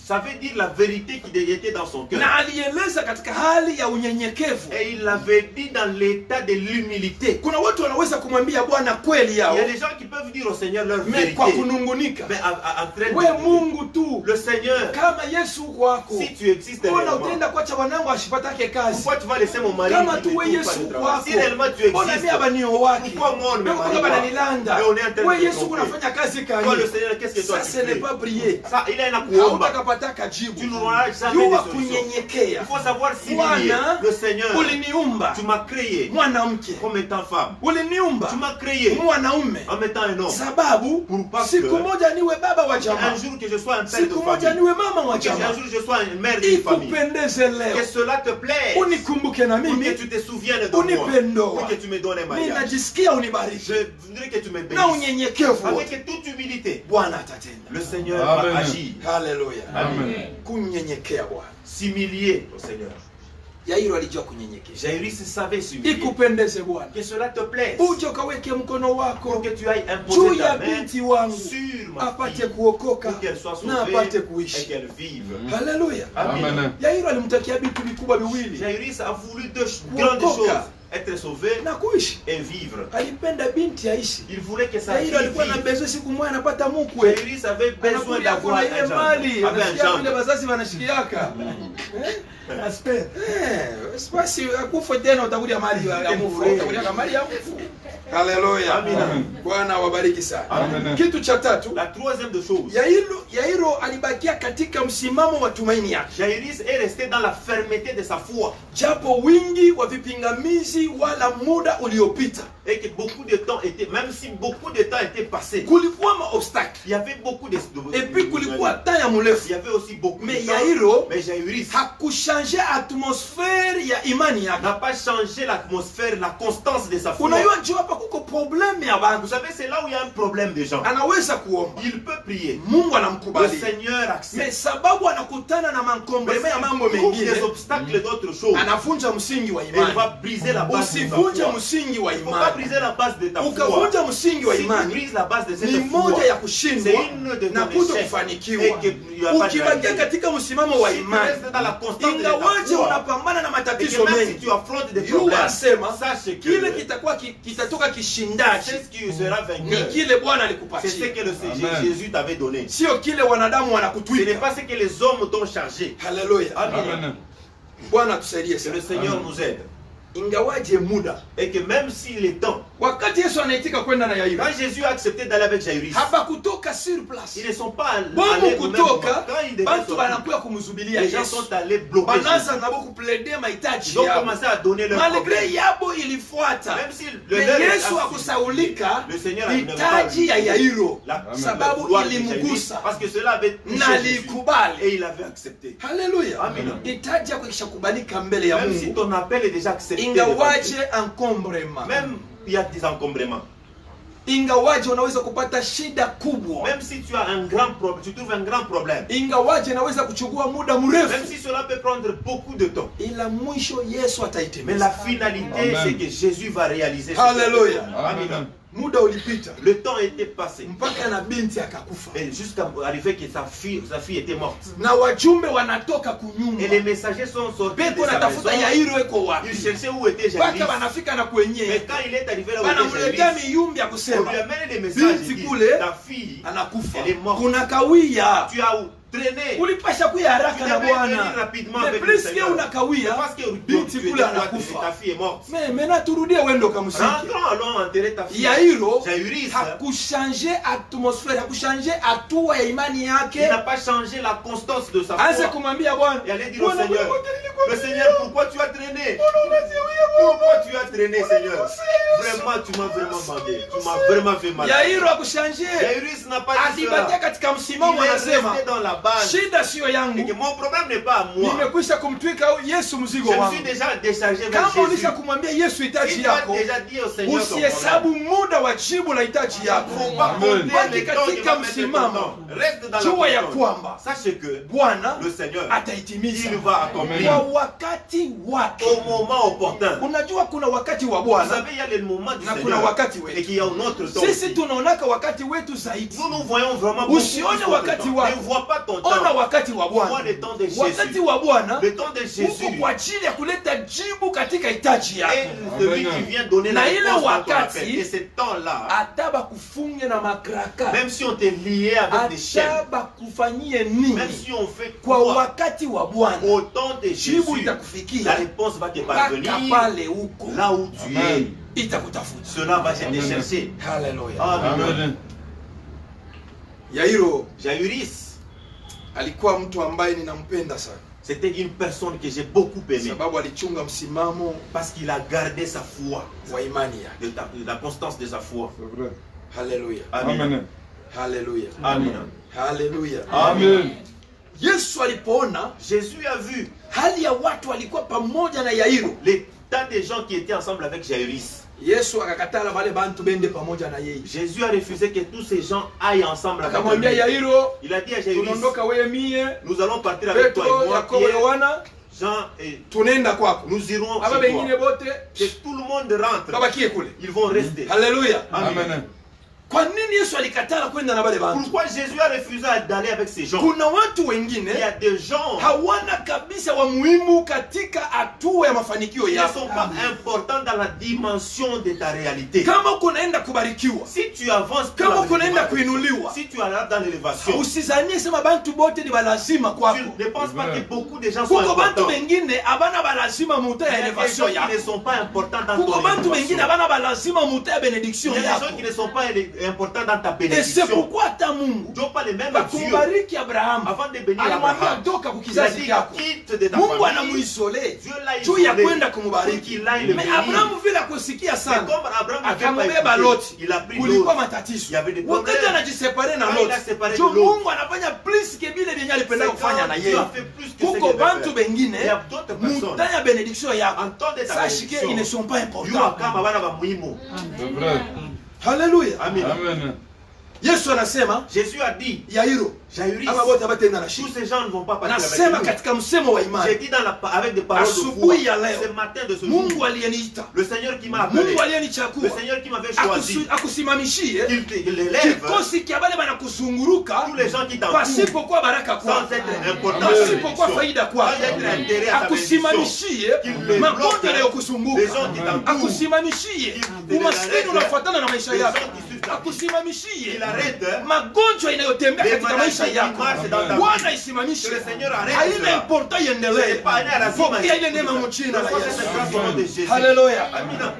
savait dire la vérité qui était dans son cœur. na alieleza katika hali ya unyenyekevu. Et il l'avait dit dans l'état de l'humilité. Kuna watu wanaweza kumwambia Bwana kweli Il yao, y a des gens qui peuvent dire au Seigneur leur me kwa vérité. kunungunika. Mais en train We de Mungu tu, le Seigneur, kama Yesu kwako, si tu existes mbona réellement, utaenda kuacha wanangu ashipatake kazi? pourquoi tu vas laisser mon mari Kama qui tu ne we trouve pas Yesu de travail? kwako, Si réellement tu mbona existes, mimi abanio wake? pourquoi moi on ne me Mbona marie pas? bananilanda? Et on est en train We de Yesu tromper. kunafanya kazi Toi kani? le Seigneur, qu'est-ce que toi Ça tu ce n'est fais? pas prier. Ça, il a une kuomba. Hautakapata kajibu. Tu n'auras jamais Yuwa de solution. kunyenyekea. Il faut savoir s'humilier. Bwana, Le Seigneur, uliniumba tu m'as créé mwanamke, comme étant femme. uliniumba Tu m'as créé mwanaume, en mettant un homme. sababu Parce siku que moja niwe baba wa jamaa, un jour que je sois un père de siku moja famille, niwe mama wa que jamaa. un jour je sois une mère de famille, Ikupendeze que leo, cela te plaise, unikumbuke na pour que mimi, tu te souviennes de moi, unipe ndoa. pour que tu me donnes un mariage. Ninajisikia unibariki Je voudrais que tu me na bénisses unyenyekevu wote. avec toute humilité. Bwana atatenda. Le Seigneur Amen. va agir. Haleluya. Amen. Kunyenyekea Bwana. S'humilier au Seigneur. Yairo alijua kunyenyekea. Jairus savait s'humilier. Ikupendeze Bwana, Que cela te plaise. uje ukaweke mkono Pour wako que tu ailles juu imposer ya ta main binti wangu sur ma apate fille. kuokoka Pour qu'elle soit na sauvée apate et kuishi. qu'elle vive. Haleluya. Amen. Yairo alimtakia vitu vikubwa viwili Jairus a voulu deux grandes choses. Être sauvé na kuishi. et vivre. Alipenda binti aishi. Il voulait que sa fille Yairo alikuwa na vive. besoin siku moja anapata mkwe. Jairus avait besoin Anakuja d'avoir kuna ile un mali, jambe. Avait un anasikia vile jambe. wazazi wanashikiaka. Asper. Basi akufa tena utakuja mali ya mfu. Utakuja mali ya mfu. Haleluya. Amen. Bwana wabariki sana. Amen. Kitu cha tatu, La troisième de choses, Yairo alibakia katika msimamo wa tumaini yake. Jairus est resté dans la fermeté de sa foi. Japo wingi wa vipingamizi wala muda uliopita. Et que beaucoup de temps était, même si beaucoup de temps était passé, Kulikuwa maobstacle. il y avait beaucoup de Et puis kulikuwa temps ya il mrefu. y avait aussi beaucoup Mais de temps. Yairo Mais Jairus hakushanje atmosfere ya imani yake. n'a pas changé l'atmosphère, la constance de sa foi. Unajua njoo hapa kuko probleme ya Vous bantu. savez, c'est là où il y a un problème des gens. Anaweza kuomba. Il peut prier. Mungu Le anamkubali. Seigneur Mais accepte. sababu anakutana na mankombreme ya mambo Mais s'il trouve mengine, des obstacles d'autres choses, anavunja msingi wa il imani. va briser la base de ta Usivunje foi. msingi wa Il ne faut pas imani. briser la base de ta foi. Ukavunja msingi wa Si tu imani brises la base de ni cette moja foi, ya kushindwa c'est une de na ton kuto échec. kufanikiwa. Et que tu vas pas Ukibakia réaliser. katika msimamo wa Si tu imani, restes dans la constance de ta ingawaje foi, unapambana na et matatizo que même si mengi, tu affrontes des Yu problèmes, asema sache kile que kitakuwa kitatoka kishindaji c'est ce qui sera ni vainqueur. kile Bwana C'est ce alikupatia, que le Amen. Jésus t'avait donné. sio kile wanadamu Ce n'est wanakutwika. pas ce que les hommes t'ont chargé. Haleluya. Amen. Bwana tusaidie Que le sana. Seigneur Amen. nous aide. Ingawaje muda Et que même si les temps Wakati Yesu anaitika kwenda na Yairo, Quand Jésus a accepté d'aller avec Jairus, habakutoka sur place. ils ne sont pas allés Bomu au même moment. kutoka, Quand ils devaient bantu sortir, banakuya kumzubilia les gens Yesu. sont allés bloquer Jésus. Banaanza nabo kuplede mahitaji Ils ont yao. commencé à donner leur Malgré problème. yabo ilifuata. Même si Mais le leur est Yesu assis, akusaulika le Seigneur a donné hitaji ya Yairo. la Sababu gloire de ilimgusa. Jairus, parce que cela avait touché Na Jésus. likubali. Et il avait accepté. Haleluya. Amina. Hitaji yako ikishakubalika mbele ya Même si Mungu, ton appel est déjà accepté, devant ingawaje Dieu, encombrement, même il y a des encombrements, ingawaje unaweza kupata shida kubwa, même si tu as un grand problème, tu trouves un grand problème, ingawaje inaweza kuchukua muda même mrefu, si cela peut prendre beaucoup de temps, ila mwisho Yesu mais ataitimiza. la finalité, Amen. c'est que Jésus va réaliser ce Hallelujah. qu'il a fait. Amen. Muda ulipita Le temps était passé. mpaka na binti akakufa, Et jusqu'à arriver que sa fille était morte. na wajumbe wanatoka Et kunyumba, les messagers sont sortis de beko sa natafuta maison. Yairo eko Ils wapi, cherchaient où était mpaka Jairus. wanafika na Mais kwenye quand il est arrivé là où était wanamletea Jairus, miyumbi ya on kusema lui a amené les messages. binti Il dit, kule ta fille, anakufa, elle est morte. kuna kawia, Tu as traîné. ulipasha kuya haraka na Tu devais venir Bwana, rapidement mais avec le plus que Seigneur. unakawia, Parce que binti tu kule étais anakufa. ta fille est morte. Mais maintenant turudie wendo kamuziki. Rentrons, allons enterrer ta fille. Yairo Jairus, hakushanje atmosfera, hakushanje hatua ya imani il yake. n'a pas changé la constance de sa Anze foi. kumwambia Bwana, Et allez dire au Bwana, Seigneur, Bwana, le Seigneur, pourquoi tu as traîné? Pourquoi tu as traîné, Seigneur? Vraiment, tu m'as vraiment mandé. Tu m'as vraiment fait mal. Yairo hakushanje, Jairus n'a pas dit alibakia cela. katika msimamo, Il est anasema resté dans la base. shida sio Et que yangu, mon problème n'est pas à moi. nimekwisha kumtwika Yesu Je mzigo me suis wangu. déjà déchargé vers Kama Jésus. ulisha kumwambia Yesu Si hitaji tu as yako, déjà dit au Seigneur ton usihesabu problème, muda wa jibu la hitaji yako. faut pas Amen. compter Baki le temps qui katika va mettre ton msimamo. temps. Reste dans Jua ya la kwamba constance. Sache que Bwana le Seigneur, ataitimiza il va accomplir kwa wakati wake. au moment opportun. Unajua kuna wakati wa Vous Bwana savez, il y a le moment du na kuna Seigneur wakati et wetu. qu'il y a un autre temps. Sisi aussi. tunaonaka wakati wetu zaidi. Nous nous voyons vraiment beaucoup plus Usione notre wakati temps. wako. Ne vois pas ton Ona temps. wakati wa Vois Bwana. le temps de Wakati Jésus. wa Bwana Le temps de uko Jésus kwa ajili ya kuleta jibu katika hitaji yako. est celui qui vient donner la Na ile réponse à ton wakati, appel. Et ce temps-là, Hata bakufunge na makraka, même si on t'est lié avec des chaînes, hata bakufanyie nini, même si on fait kwa quoi, wakati wa Bwana au temps de jibu Jésus, la itakufikia réponse va te mpaka parvenir pale huko là où tu es. Amen. itakutafuta. Cela va te Amen. chercher. Haleluya. Amen. Amen. Yairo Jairus, alikuwa mtu ambaye ninampenda sana, c'était une personne que j'ai beaucoup aimée sababu alichunga msimamo parce qu'il a gardé sa foi, wa imani yake. de la constance de sa foi. C'est vrai. Haleluya, Amen. Amen. haleluya, Amen. haleluya. Amen. Yesu alipoona Jésus a vu hali ya watu walikuwa pamoja na Yairo, les tas de gens qui étaient ensemble avec Jairus. Yesu akakatala wale bantu bende pamoja na yeye, Jésus a refusé que tous ces gens aillent ensemble avec akamwambia lui. Yairo, Il a dit à Jairus, tunaondoka wewe mie nous allons partir avec toi Petro, et moi, Yakobo, Pierre, Yohana, Jean et tunaenda kwako. nous irons Aba chez toi. bengine bote Que tout le monde rentre. babakie kule. Ils vont rester. Haleluya. Amen. Kwa nini Yesu alikatala kwenda na wale bantu? Pourquoi Jésus a refusé d'aller avec ces gens? Kuna watu Il y wengine a des gens hawana kabisa wa muhimu katika hatua ya mafanikio qui ne yako. sont pas importants dans la dimension de ta réalité. Kama uko naenda kubarikiwa, Si tu avances, pour kama la uko naenda bénédiction, kuinuliwa, si tu es là dans l'élévation, usizanie sema bantu bote ni balazima kwako. tu ne penses pas que beaucoup de gens sont Kuko bantu importants. bengine abana balazima muta Il y ya a des elevation gens qui ne yako. sont pas importants dans Kuko ton bantu bengine élévation. abana balazima muta ya Il y benediction a des yako. gens qui ne sont pas importants dans ta Et c'est bénédiction. pourquoi hata Mungu Tu n'as pas les mêmes Dieu. bakumbariki Abraham Avant de bénir alimwambia Abraham, toka il a kukizazi dit kyako. quitte de ta Mungu famille. anamuisole Dieu l'a juu ya isolé kwenda pour kumubariki. qu'il aille le Mais bénir. Abraham vile akusikia Mais sana, comme Abraham n'avait pas akamubeba écouté, Loti. il a pris Kulikuwa l'autre. matatizo. Il y avait des Wakati problèmes. anajisepare na Quand Loti, il a séparé juu de Loti, Mungu anafanya plus que vile vyenye alipenda c'est kufanya na quand Dieu yeye. a fait plus que ce Kuko qu'il devait bantu faire. bengine Il y a d'autres personnes. muta ya benediction yako, En temps de ta sache que ils ne bénédiction, sont pas Dieu importants. akama bana ba muhimu. C'est vrai. Haleluya. Amen. Amen. Yesu anasema Jésus a dit, Yairo, Jairus, ama bote abatenda na tous shida. ces gens ne vont pas partir Nasema avec nous. katika msemo wa J'ai imani, dit avec des paroles de foi, asubuhi ya leo, ce matin de ce jour, Mungu aliyeniita, le Seigneur qui m'a appelé, Mungu le aliyenichagua Seigneur qui m'avait choisi, akusimamishie qu'il l'élève, kikosi kia bale banakuzunguruka tous les gens qui t'entourent, pasipokuwa baraka sans kwako, être important, pasipokuwa faida kwako, sans être intérêt à ta bénédiction, akusimamishie qu'il le bloque, magonjwa les yanayokuzunguka, gens qui t'entourent, akusimamishie Qu'il umaskini unafuatana na maisha les yako, gens qui suivent ta vie, akusimamishie qu'il arrête magonjwa inayotembea les katika maisha maladies qui yako. marchent dans ta Bwana vie. isimamishe, Que le Seigneur arrête haina cela. importa iendelee. C'est pas une lazima. Pokea ile neema mchina la Reçois cette Yesu. grâce au nom de Jésus. Haleluya. Amina.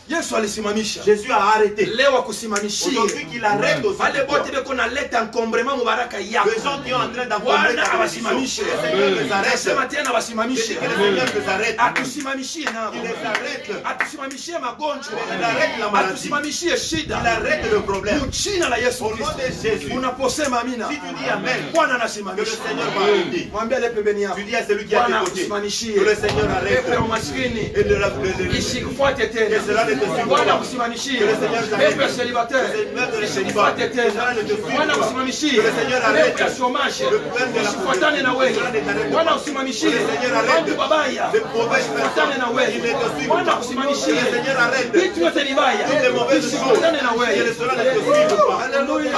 Yesu alisimamisha. Jésus a arrêté. Leo akusimamishie. Aujourd'hui qu'il arrête aussi. Wale bote beko na leta encombrement mu baraka yako. Les gens qui sont en train d'encombrer Bwana ta awasimamishe. bénédiction. Le Seigneur les arrête. Sema tena wasimamishe. Que le Seigneur les arrête. Atusimamishie nao. Il les arrête. Atusimamishie magonjwa. Il arrête la maladie. Atusimamishie shida. Il arrête le problème. Jina la Yesu Au nom Kristo. de Jésus. Unaposema amina. Si tu dis Amen, Bwana que le anasimamisha. Seigneur va arrêter. Mwambie ale pembeni yako. Tu dis à celui qui a Bwana tes côtés, akusimamishie. que le Seigneur arrête. Pepo ya umaskini. Et le Isikufuate tena. Que cela ne te suive Bwana pas. akusimamishie. Que le Seigneur t'arrête. Pepo ya célibataire. Que le Seigneur te Isikufuate célibataire. tena. Que cela ne te suive Bwana pas. akusimamishie. Que le Seigneur arrête. Pepo ya chômage. Le problème de la Isifuatane na wewe. Que cela ne t'arrête Bwana pas. akusimamishie. Que le Seigneur arrête. Watu babaya. Les mauvaises Isifuatane na personnes, wewe. il ne te suive Bwana pas. akusimamishie. Que le Seigneur arrête. Vitu vyote vibaya. Toutes les mauvaises choses. Isifuatane na wewe. Que cela ne te suive pas. Haleluya.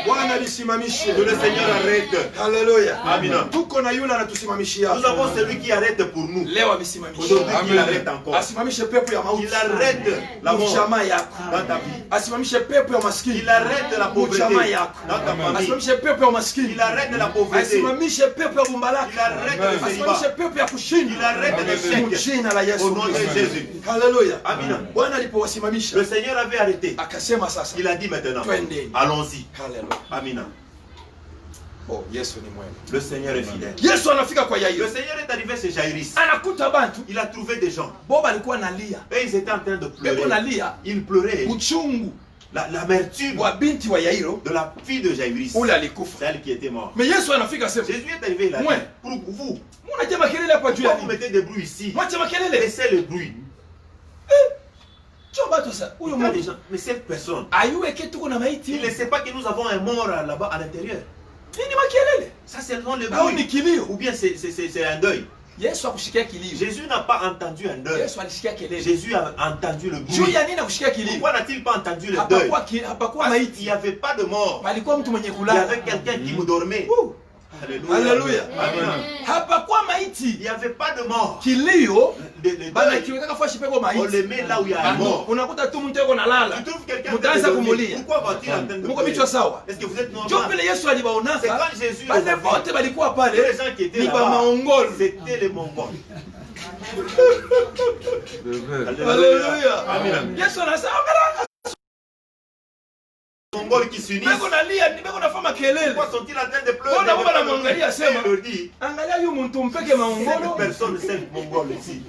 Bwana lisimamishe. Que le Seigneur arrête. Haleluya. Amina. Tuko na yule anatusimamishia. Nous avons celui qui arrête pour nous. Leo amesimamisha. Aujourd'hui, il arrête encore. Asimamishe pepo ya mauti. Il arrête la mort Mjamaa yako. dans ta vie. Asimamishe pepo ya maskini. Il arrête la pauvreté Mjamaa yako. dans ta famille. Asimamishe pepo ya maskini. Il arrête la pauvreté. Asimamishe pepo ya Il bumbalaki. arrête le Asimamishe célibat. pepo ya kushinda. Il arrête l'échec. Mjina la Yesu Au nom de Kristo. Jésus. Haleluya. Amina. Bwana alipowasimamisha Le Seigneur avait arrêté. akasema sasa. Il a dit maintenant, Twendeni. allons-y. Haleluya. Amina. Oh, Yesu ni mwema. Le Seigneur est fidèle. Yesu anafika kwa Le Yairo. Seigneur est arrivé chez Jairus. Anakuta bantu. Il a trouvé des gens. Boba alikuwa analia. Et ils étaient en train de Beko pleurer. nalia. Ils pleuraient. Uchungu L'amertume wa binti wa Yairo de la fille de Jairus. ule alikufa. C'est elle qui était morte. Mais Yesu anafika sema. Jésus est arrivé là. Ouais. Pour vous. Mnaje makelele hapa juu ya Pourquoi vous nini? mettez des bruits ici? Mwache makelele. Laissez le bruit. Choba tu sasa. Huyo Il y a des mtu gens. Mais cette personne, ayuweke tuko na maiti. il ne sait pas que nous avons un mort là-bas à l'intérieur. Nini makelele? Ça, c'est le nom le Au ni bruit. kilio. Ou bien c'est un deuil. Yesu akushikia kilio. Jésus n'a pas entendu un deuil. Yesu alishikia kelele. Jésus a entendu le Juu bruit. ya nini akushikia kilio? Pourquoi n'a-t-il pas entendu le deuil? Hapakuwa Parce qu'il maiti. n'y avait pas de mort. Palikuwa mtu mwenye Il y kulala. avait quelqu'un qui me dormait. Woo. Alléluia. Alléluia. Amina. Hapakuwa Il maiti. n'y avait pas de mort. Kilio Le bana deuil, kiweka fashi peko on maiti. le met là où il y a un mort. Unakuta tu mtu yuko nalala. Tu trouves quelqu'un en train de Mutaanza dormir. kumulia. Pourquoi va-t-il en train de Muko pleurer? bichwa sawa. Est-ce que vous êtes Ndio normal? vile Yesu C'est alibaonaka. quand Jésus Bale les a vus. wote balikuwa Les pale. gens qui étaient Ni ba là-bas, maongolo. c'était les Mongols. Haleluya. Amen. Yesu anasema angalia. Les Mongols qui s'unissent. Beko nalia, beko nafanya kelele. Pourquoi sont-ils en train de pleurer? Bona baba anamwangalia Et sema. il leur dit, Angalia huyu mtu mpeke cette maongolo. personne, c'est Mongol ici.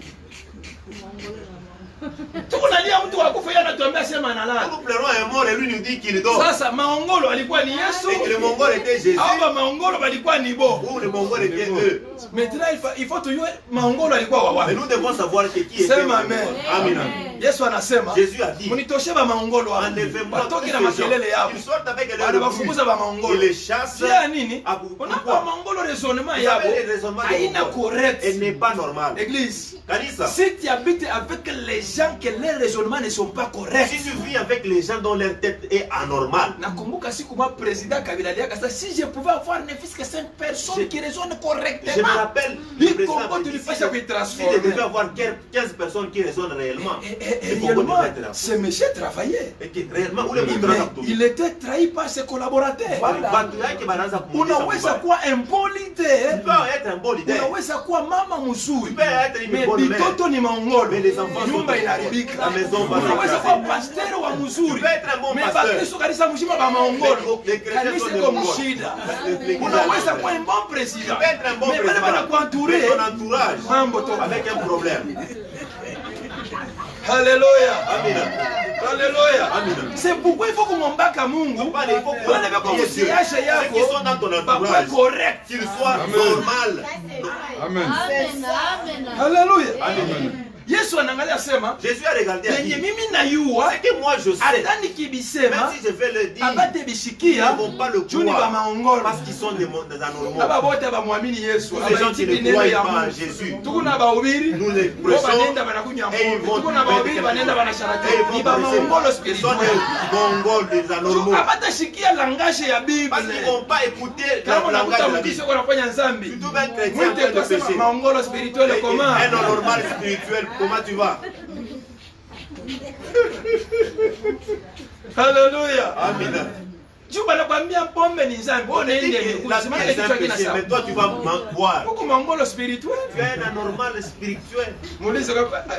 Tuko nalia mtu akufa yeye anatuambia sema analala. Nous pleurons un mort et lui nous dit qu'il dort. Sasa maongolo alikuwa ni Yesu. Et que le Mongol était Jésus. Hapa maongolo balikuwa ni bo. Ou le Mongol était eux. Maintenant il faut tujue maongolo alikuwa wa Mais wapi. nous devons savoir que qui était. Sema amen. Amen. Yesu anasema Jésus a dit, munitoshe ba maongolo hapa. enlevez-moi Watoke tous na ces gens. makelele yao. Ils sortent avec leur Wanabafukuza ba maongolo. Il les chasse. Sia nini? Ah, pourquoi? Unapa maongolo raisonnement Vous yabo. savez, les raisonnements des Haina Mongols. correct. Elle n'est pas normale. Église. Kanisa, Si tu habites avec les gens que les raisonnements ne sont pas corrects. si tu vis avec les gens dont leur tête est anormale, Nakumbuka siku ma président Kabila aliaka sasa si je pouvais avoir ne fût-ce que 5 personnes qui raisonnent je me correctement. rappelle, Il le président comprend avait dit, une si façon de je transformer. devais avoir 15 personnes qui raisonnent réellement, Et le Congo réellement, devait être là. ce monsieur travaillait. Et que réellement, où les Mais montrants il était trahi par ses collaborateurs. Unaweza kuwa un bon Tu leader. peux être un bon leader. Unaweza kuwa mama mzuri. Tu peux être une Mais bonne mère. bitoto ni maongolo. Mais les enfants sont Nyumba des inaharibika. La maison va Unaweza s'écraser. kuwa pasteur wa Tu mzuri. peux être un bon Mais pasteur. Bakristo kanisa mzima ba maongolo. Les chrétiens Kanisa sont des iko Mongols. mshida. Les Unaweza chrétiens kuwa un bon président. Tu peux être un bon Mais bale président. banakuentouré. Mais ton entourage Mambo to. avec un problème. Alléluia. Amen. Alléluia. Amen. C'est pourquoi il faut kumombaka Mungu. Il faut Wale bako msiashe Ceux qui yako. sont dans ton Bakwe entourage, correct. qu'ils soient normal. Amen. Alléluia. Amen. Yesu anaangalia sema Jésus a regardé et yenye dit, mimi najua ce que moi je sais, hata même nikibisema si je vais le dire, abate ils bishikia ne vont pas le juu ni ba croire maongolo. parce qu'ils sont des anormaux. Aba bote bamwamini Yesu. Tous les gens qui ne croient pas en Jésus, Tuko na bahubiri. nous les Bo prêchons banenda banakunya et ils mbo. vont Tuko na bahubiri banenda banasharati. Ni ba maongolo Ils sont spirituel. des Mongols, des anormaux. Abata shikia langage ya Bible. Parce qu'ils ne vont pas écouter Kama le langage unakuta de la mkristo Bible. anafanya dhambi. Tu trouves un chrétien en Mwite train de kwa sema pécher. maongolo spirituel Et comment? un normal spirituel, comment tu vas? Hallelujah. Amen. Juba la kwambia pombe ni zambi. On te dit que la vie est un péché, mais toi tu vas boire. Uko mongolo spirituel. Tu es un anormal spirituel. Muulize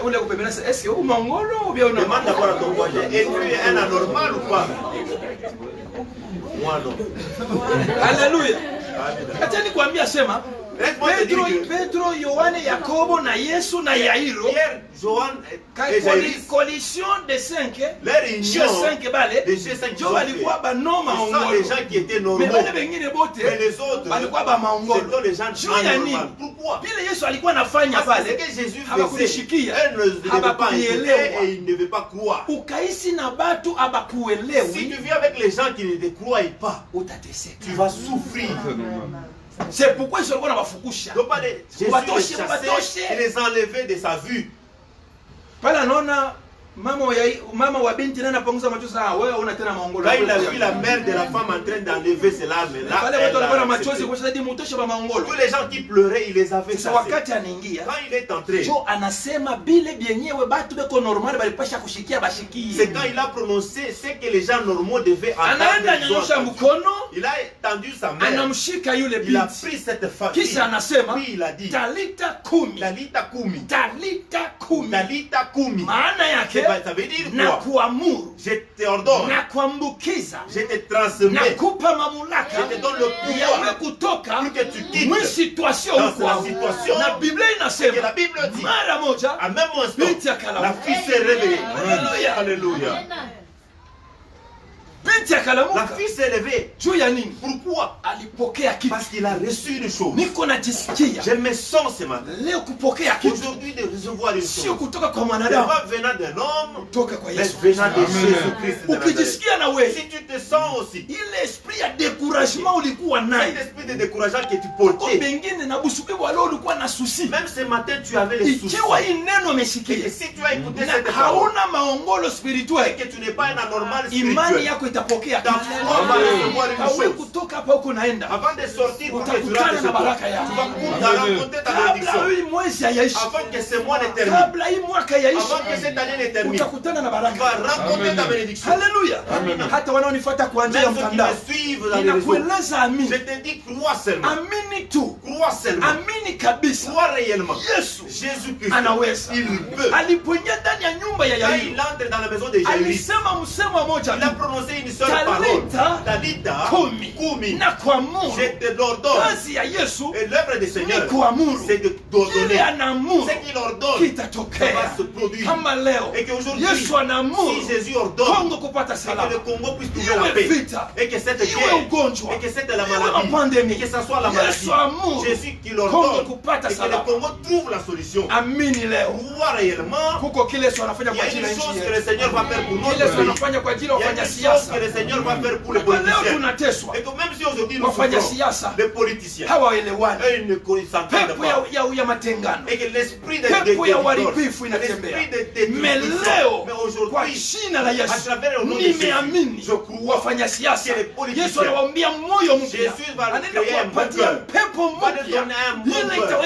ule kupemena est-ce que uko mongolo ou bien Demande d'abord à ton voisin, es-tu un anormal ou pas? Moi non. Alléluia. Amen. Acha nikwambia sema Petro, Yohane, Yakobo na Yesu na Yairo. Hier, Johan et Jairus, Coalition de 5. leur union G5 bale. de G5 Jo walikuwa ba noma ce sont ongolo. les gens qui étaient normaux. Mais wale wengine bote Mais les autres, walikuwa ba maongolo. ce sont les gens anormaux. Pourquoi? Vile Yesu alikuwa anafanya Parce que pale. ce que Jésus faisait, Habakunishikia. elle ne devait pas Habakuielewa. écouter et il ne devait pas croire. Ukaisi na batu Si abakuelewi, tu vis avec les gens qui ne te croient pas, utateseka. tu vas souffrir. C'est pourquoi Yesu alikuwa anawafukusha. Donc, pas les- Jésus les chassait, il les enlevait de sa vue. Pale anaona mama wa binti nani anapunguza machozi, wewe una tena maongolo. Là, il a vu la mère de la femme en train d'enlever ses larmes. Là, Pale elle watu walikuwa na a machozi accepté. kwa sababu mutosha ba maongolo. Tous les gens qui pleuraient, il les avait Sasa chassés. wakati anaingia, Quand il est entré, Jo anasema bile byenyewe batu beko normal balipasha kushikia bashikie. c'est quand il a prononcé ce que les gens normaux devaient Anaenda entendre. ils ont anyanyosha entendu. mkono, Il a tendu sa main. anamshika yule Il a binti. pris cette femme. Kisha anasema Puis il a dit, talita kumi. Talita Kumi. Talita kumi. Talita Kumi. Maana yake Ça veut dire na quoi? kuamuru, Je t'ordonne. na kuambukiza, Je te transmets. na kupa mamlaka Je te donne le ya wewe pouvoir kutoka pour que tu quittes mwi situation dans huko. la situation Na Biblia que la inasema Bible dit. mara moja À même instant, binti akalamu. la fille s'est réveillée. Alléluia. Alléluia. Binti La akalamuka fille s'est levée. juu ya nini? Pourquoi? Alipokea kitu. Parce qu'il a reçu une chose. Niko najisikia Je me sens ce matin. leo kupokea kitu Aujourd'hui de recevoir une sio chose. kutoka kwa Ce n'est mwanadamu, pas venant d'un homme, kutoka kwa mais Yesu. venant de Jésus-Christ de Nazareth. Ukijisikia na wewe Si tu te sens aussi, ile esprit ya découragement ulikuwa cet nayo, esprit de découragement que tu kwa portais, bengine na busubibu leo ulikuwa na susi, même ce matin tu avais les soucis. ikiwa hii neno Et umesikia que si tu as écouté na cette parole, hauna maongolo et spirituel, que tu n'es pas un anormal imani spirituel, yako itapokea ta kitu. foi va recevoir une Hawe chose. kutoka hapa huko naenda Avant de sortir, pour que tu utakutana rentres chez na toi, baraka yako. tu vas rencontrer ta Kabla bénédiction. hii mwezi haiyaisha, Avant que ce mois ne termine, kabla hii mwaka haiyaisha, avant que cette année ne termine, utakutana na tu vas baraka. rencontrer ta bénédiction. Haleluya! Hata wanaonifuata kwa njia ya Même ceux qui mtandao, me suivent dans les réseaux, ninakueleza amini, je te dis, crois seulement. amini tu, Crois seulement. amini kabisa. Crois réellement. Yesu Jésus-Christ, anaweza. il peut. Alipoingia ndani ya nyumba ya Quand Yairo, il entre dans la maison de Jairus, alisema msemo moja il a tu, prononcé une seule Talita parole. Talita kumi, Kumi. na kuamuru. Je te l'ordonne. Kazi ya Yesu Et l'œuvre du Seigneur, ni kuamuru. c'est de t'ordonner. Kile anaamuru Ce qu'il ordonne, ça kitatokea. va se produire. Kama leo Et qu'aujourd'hui, Yesu anaamuru si Jésus ordonne, Kongo kupata et que salama, le Congo puisse trouver la iwe paix, vita, et que cette iwe guerre, ugonjwa, et que cette la iwe maladie, mapandemi, et que ça soit la maladie, Yesu amuru Jésus qui Kongo l'ordonne, kupata et que le salama. Congo trouve la solution. Amini leo Crois réellement, kuko kile Yesu anafanya il y kwa a ajili ya une nchi chose que yetu, le Seigneur va faire pour kile notre Yesu pays. anafanya kwa ajili ya Il y a une wafanya chose siasa. que le Seigneur va faire pour les Kwa leo politiciens. tunateswa, Et que même si aujourd'hui nous wafanya souffrons, siasa les politiciens, hawaelewani, eux, ils ne s'entendent pepo pas. ya matengano, Et que l'esprit de pepo ya divorce, uharibifu inatembea. l'esprit de Mais destruction. Mais leo kwa aujourd'hui, jina la à Yesu travers le nom de Jésus, nimeamini je crois wafanya siasa, que les politiciens, Yesu anawaambia moyo mpya, Jésus va anaenda créer un kuwapatia bon pepo va leur mpya, donner un bon ile cœur.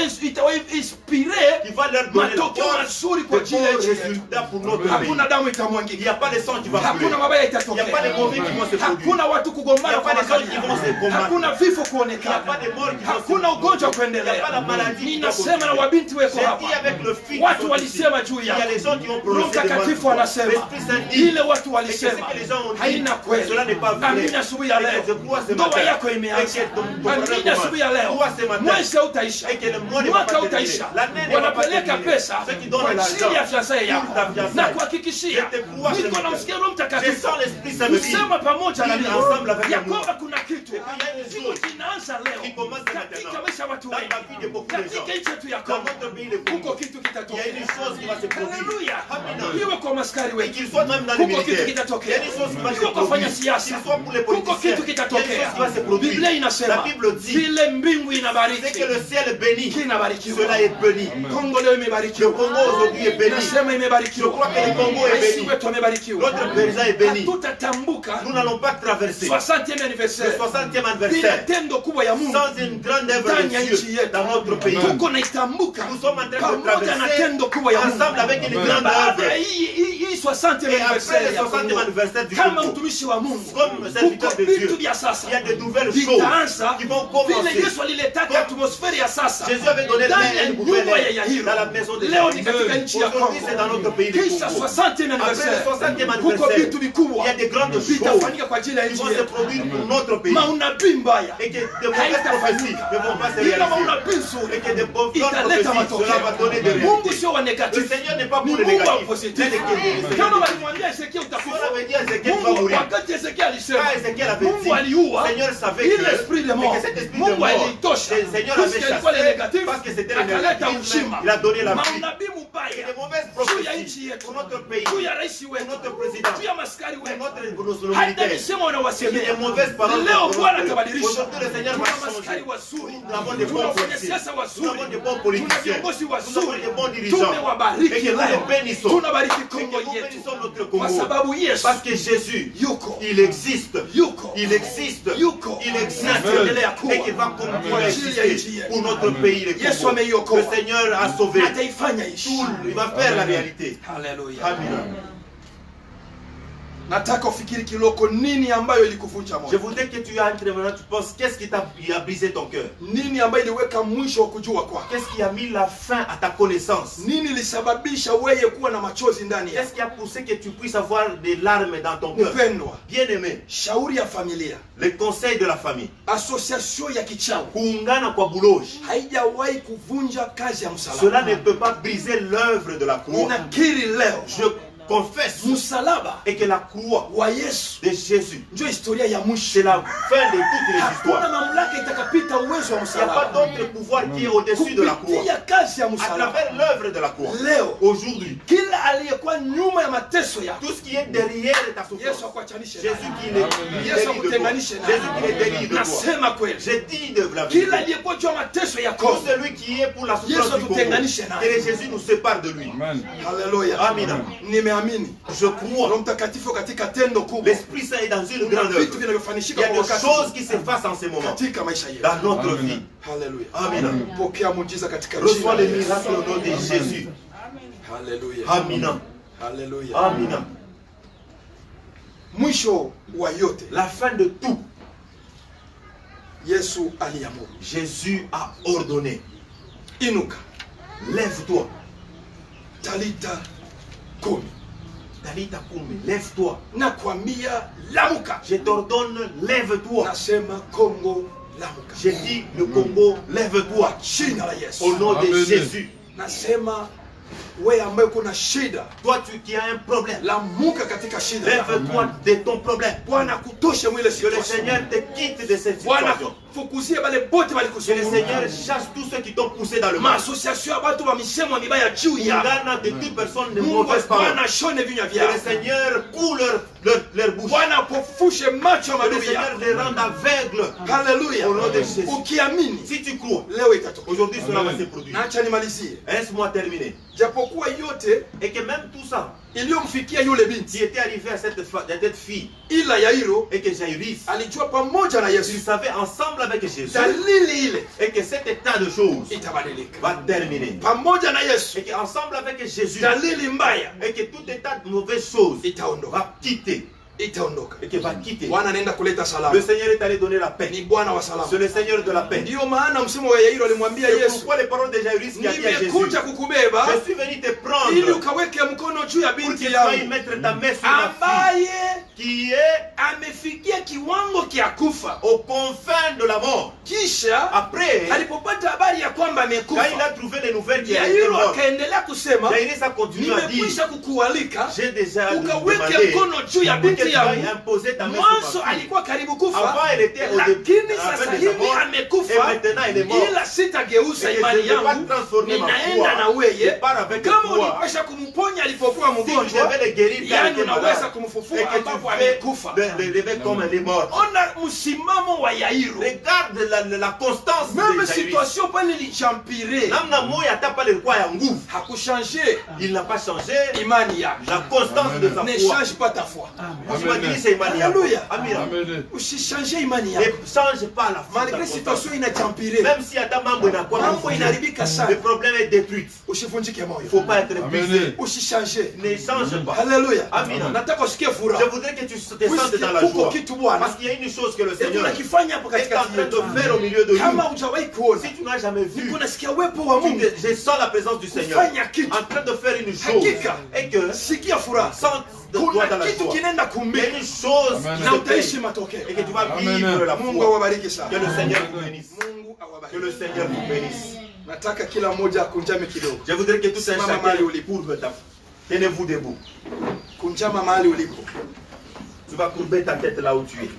itawainspire qui va leur donner la matokeo force, mazuri kwa de ajili ya bons nchi yetu. résultats pour notre pays. Hakuna damu Il n'y itamwangika, a pas de sang qui va couler. hakuna mabaya Il n'y a pas de itatokea, mauvais qui vont se produire. hakuna watu kugombana Il y a kwa pas de gens qui vont se makabila, combattre. hakuna vifo Il n'y a kuonekana, pas de morts qui vont se hakuna produire. ugonjwa Il n'y a pas kuendelea. de maladie qui va Ninasema na continuer. wabinti weko J'ai dit hapa, avec le fils qui watu sont ici. walisema juu Il y a yako, les gens qui ont Roho prononcé des Mtakatifu morts. anasema L'Esprit Saint dit ile watu et que ce walisema que les gens ont dit, haina kweli. cela n'est pas vrai. Amini asubuhi ya Et que leo je crois ce ndoa matin. yako Et imeanza. que ton Amini problème asubuhi ya commence. leo Crois ce matin. mwezi hautaisha, Et que le mois ne va mwaka pas hautaisha. terminer. L'année ne va pas Wanapeleka terminer. pesa Ceux qui donnent kwa l'argent ajili ya fiançaye yako, pour ta fiançaille. na kuhakikishia Je te crois ce niko matin. namsikia Roho Je Mtakatifu sens l'Esprit Saint me dire. kusema pamoja na Dis mimi ensemble avec ya moi. kwamba kuna kitu Et puis il y a une kitu chose kinaanza qui leo commence katika maintenant. maisha ya watu Dans wengi, la vie de beaucoup de gens. katika nchi yetu ya Dans Kongo notre pays, le kuko Congo. kitu Il y a kitatokea. une chose qui va se produire. Haleluya, Amen. iwe kwa maskari Et wetu, qu'il soit même dans les kuko kitu militaires. Il y kitatokea, a une chose qui va se iwe kwa produire. fanya siasa, Qu'il soit pour les kuko politiciens. kitu Il y a une chose kitatokea. qui va se produire. Biblia La inasema Bible dit vile mbingu c'est inabariki que le ciel bénit. kinabarikiwa. Cela est béni. Kongo leo Le imebarikiwa, Congo aujourd'hui est béni. nasema Je imebarikiwa, crois que le Congo est rais béni. wetu amebarikiwa. Notre président est béni. Hatutatambuka Nous n'allons pas traverser 60e le anniversaire 60e bila anniversaire tendo tendo kubwa ya Mungu sans une grande œuvre ndani ya de nchi Dieu yetu. dans notre pays. Tuko naitambuka Nous sommes en train de pamoja na tendo kubwa ya traverser Mungu. ensemble avec une Amen. grande Baada ya œuvre. hii 60e Et après anniversaire le ya 60e Kongo, anniversaire du kama Congo, mtumishi wa Mungu, comme serviteur kuko de vitu Dieu, vya sasa il y a de nouvelles choses vitaanza qui vont vile commencer. Yesu alileta atmosfere ya sasa Jésus avait donné ndani ya une nouvelle nyumba ya ère Yairo. dans la maison de Leo ni Jésus. katika nchi ya Aujourd'hui, c'est dans Kongo. notre pays de Kisha Congo. 60e Après le anniversaire 60e kuko anniversaire, vitu vikubwa il y a des grandes choses vitafanyika kwa ajili ya qui nchi vont se yetu. produire pour notre pays. Maunabii mbaya Et que de mauvaises prophéties ne vont pas se ila réaliser. maunabii nzuri Et que de bonnes italeta prophéties, cela va donner des matokeo. Mungu réalités. sio wa Le negatif, Seigneur n'est pas ni pour le Mungu wa négatif. positif. Le Kama Seigneur walimwambia Ezekiel on utakufa, avait dit à Ézéchiel va Mungu mourir. wakati Ezekiel alisema Quand Ézéchiel avait Mungu dit, aliua le Seigneur savait ile que, esprit de et mort, que cet esprit de Mungu mort, aliitosha le Seigneur avait puisque ilikuwa le chassé négatif, parce que c'était le akaleta négativisme, uzima. il a donné la vie. Maunabii Et mubaya les mauvaises juu ya prophéties nchi yetu, pour notre pays, juu ya rais pour wetu, notre président, juu ya maskari pour wetu, nos hata militaires. misemo Et wanawasemea les mauvaises paroles leo contre Bwana eux. atabadilisha. Aujourd'hui, le Seigneur va Tuna changer. maskari wazuri, Nous avons des tuna bons policiers, wanasiasa nous wazuri, avons des bons tuna politiciens, viongozi nous avons wazuri, des bons dirigeants. tumewabariki Et que nous leo, les bénissons. tunabariki Et que Kongo nous yetu bénissons notre kwa Congo. sababu Yesu Parce que Jésus, yuko il existe. yuko Il existe. yuko Il existe. na ataendelea kuwa Et qu'il va continuer à kwa ajili ya nchi exister yetu. pour notre pays, le Yesu Congo. ameiokoa. Le Seigneur a sauvé. ataifanya ishi. Il va faire la réalité. Haleluya. Amen. Nataka ufikiri kiloko nini ambayo ilikuvunja Je moyo, voudrais que tu entres maintenant, tu penses, qu'est-ce qui a brisé ton cœur? nini ambayo iliweka mwisho wa kujua kwako, Qu'est-ce qui a mis la fin à ta connaissance? nini ilisababisha wewe kuwa na machozi ndani Qu'est-ce yako. qui a poussé que tu puisses avoir des larmes dans ton cœur? Mpendwa, Bien-aimé, shauri ya familia, les conseils de la famille, association ya kichawi kuungana kwa buloji, haijawahi kuvunja kazi ya cela ne msalaba. peut pas briser l'œuvre de la croix. Ninakiri leo Je confesse msalaba et que la croix wa Yesu de Jésus, ndio historia ya c'est mwisho. la fin de toutes les Hakuna histoires. mamlaka itakapita uwezo wa Il n'y a pas msalaba. d'autre pouvoir qui est au-dessus de la croix. Kupitia kazi ya À msalaba travers l'œuvre de la croix. leo, Aujourd'hui, kila aliyekuwa nyuma ya mateso yako tout ce qui est derrière ta Yesu souffrance, akuachanishe Jésus naye. qui les Yesu délie de toi. akutenganishe naye. Jésus qui les délie de toi. Nasema kweli, J'ai dit de la kila vérité. aliyekuwa juu ya mateso Tout yako celui qui est pour la Yesu souffrance du Congo, atutenganishe naye. que Jésus nous sépare de lui. Amen. haleluya. Amina. Nimeamini Je crois. Roho Mtakatifu katika tendo kubwa, L'Esprit Saint est dans une kuna grande vitu œuvre. Il vinavyofanyishika y a kwa des wakati choses qui se passent en ce moment katika maisha yetu. dans notre Amen. vie. Haleluya. Amina. Pokea muujiza katika Reçois jina la les Yesu. miracles au nom de Jésus. Haleluya. Amina. Haleluya. Amina. Mwisho wa yote La fin de tout, Yesu aliamuru, Jésus a ordonné. inuka, Lève-toi. talita kumi, Talita Kumi, lève-toi. nakwambia lamuka. Je t'ordonne, lève-toi. Nasema Kongo lamuka, J'ai dit, le Congo, lève-toi. jina la Yesu. Au nom de Amen. Jésus. Nasema wewe ambaye kuna shida, Toi, tu qui as un problème, lamuka katika shida yako. lève-toi de ton problème. Bwana kutoshe mwile Que le situation. Seigneur te quitte de cette Bwana situation. fukuzie bale bote Que le balikusumbua. Seigneur chasse tous ceux qui t'ont poussé dans le mal. Maasociation ya watu wa misemo mibaya juu ya Ungana de toute personne de Mungu. mauvaise parole. Bwana shone vinywa Que vyao. le Seigneur coule leur bouche. Bwana apofushe macho ya Que le maadui Seigneur yako. les rende aveugles. Haleluya. Au nom de Jésus. Ukiamini Si tu crois, leo itatoka. aujourd'hui cela va Amen. se produire. Naacha nimalizie. Laisse-moi terminer. Japokuwa yote Et que même tout ça iliyomfikia yule qui binti, était arrivé à cette fille ila Yairo et que Jairus, alijua pamoja na il Yesu savait ensemble avec Jésus dalili ile et que cet état de choses itabadilika. va terminer. Pamoja na Yesu Et qu'ensemble avec Jésus dalili mbaya et que tout état de mauvaises choses itaondoka, va quitter itaondoka. et que va quitter. Bwana anaenda kuleta Le salama, Seigneur est allé donner la paix. ni Bwana wa salama. C'est le Seigneur de la paix. Ndiyo maana msemo wa Yairo alimwambia C'est Yesu, pourquoi les paroles de Jairus qui a dit à Jésus, nimekuja kukubeba je suis venu te ili prendre ukaweke mkono juu ya pour binti que tu ailles yangu mettre ta main sur la fille ambaye qui est amefikia kiwango kia kufa. aux confins de la mort. Kisha Après, alipopata habari ya kwamba quand il amekufa, a trouvé les nouvelles qu'il était Yairo mort, akaendelea kusema, Jairus a continué à dire, nimekwisha kukualika j'ai déjà ukaweke demandé mkono juu ya pour que binti tu ailles yangu. imposer ta main sur Mwanzo ma fille. alikuwa karibu kufa, Avant, elle était au lakini début, à la sasa fin de sa hivi mort, et amekufa, maintenant elle est morte. ila sitageuza Et que imani je ne vais pas yangu, transformer ma ninaenda foi. na Je weye. pars avec Kama toi. ulipasha kumponya alipokuwa Si tu mgonjwa, devais le guérir, yani quand il était unaweza malade, kumfufua et que ambapo tu fais amekufa. de lever comme elle est morte. Ona msimamo wa Yairo. Regarde la constance Même de Jairus. situation pale ilichampire. Namna moya hata pale ilikuwa ya nguvu. Hakuchanger Il n'a pas changé imani yake. la constance de sa Ne foi. change pas ta foi. Usibadilishe imani yako. Alléluia. Amina. Usichange imani Ne yako. change pas la foi. Malgré situation inachampire. Même si hata mambo inakuwa Mambo inaribika sana. le problème est détruit. Usivunjike Il moyo. ne faut pas être brisé. Usichange. Ne change pas. Alléluia. Amina. Nataka usikie Je furaha. voudrais que tu te sentes dans la joie. Parce qu'il y a une chose que le Seigneur est Tunakifanya hapo en katikati train yetu. de faire au milieu de Kama nous. hujawahi kuona, Si tu n'as jamais vu, niko nasikia uwepo wa Mungu je sens la présence du Seigneur kufanya kitu. en train de faire une chose. Hakika. Et que Sikia furaha. sente de toi dans Kuna la kitu joie. kinaenda Il y a kumeka une chose qui na se utaishi paye matokeo. et que tu vas vivre la Mungu foi. awabariki Que sana. le Seigneur vous bénisse. Mungu Que awabariki. le Seigneur vous bénisse. Nataka kila mmoja akunjame kidogo. Je voudrais que tout un Simama chacun mahali ulipo. courbe ta. Tenez-vous debout. Kunjama mahali ulipo. Tu vas courber ta tête là où tu es.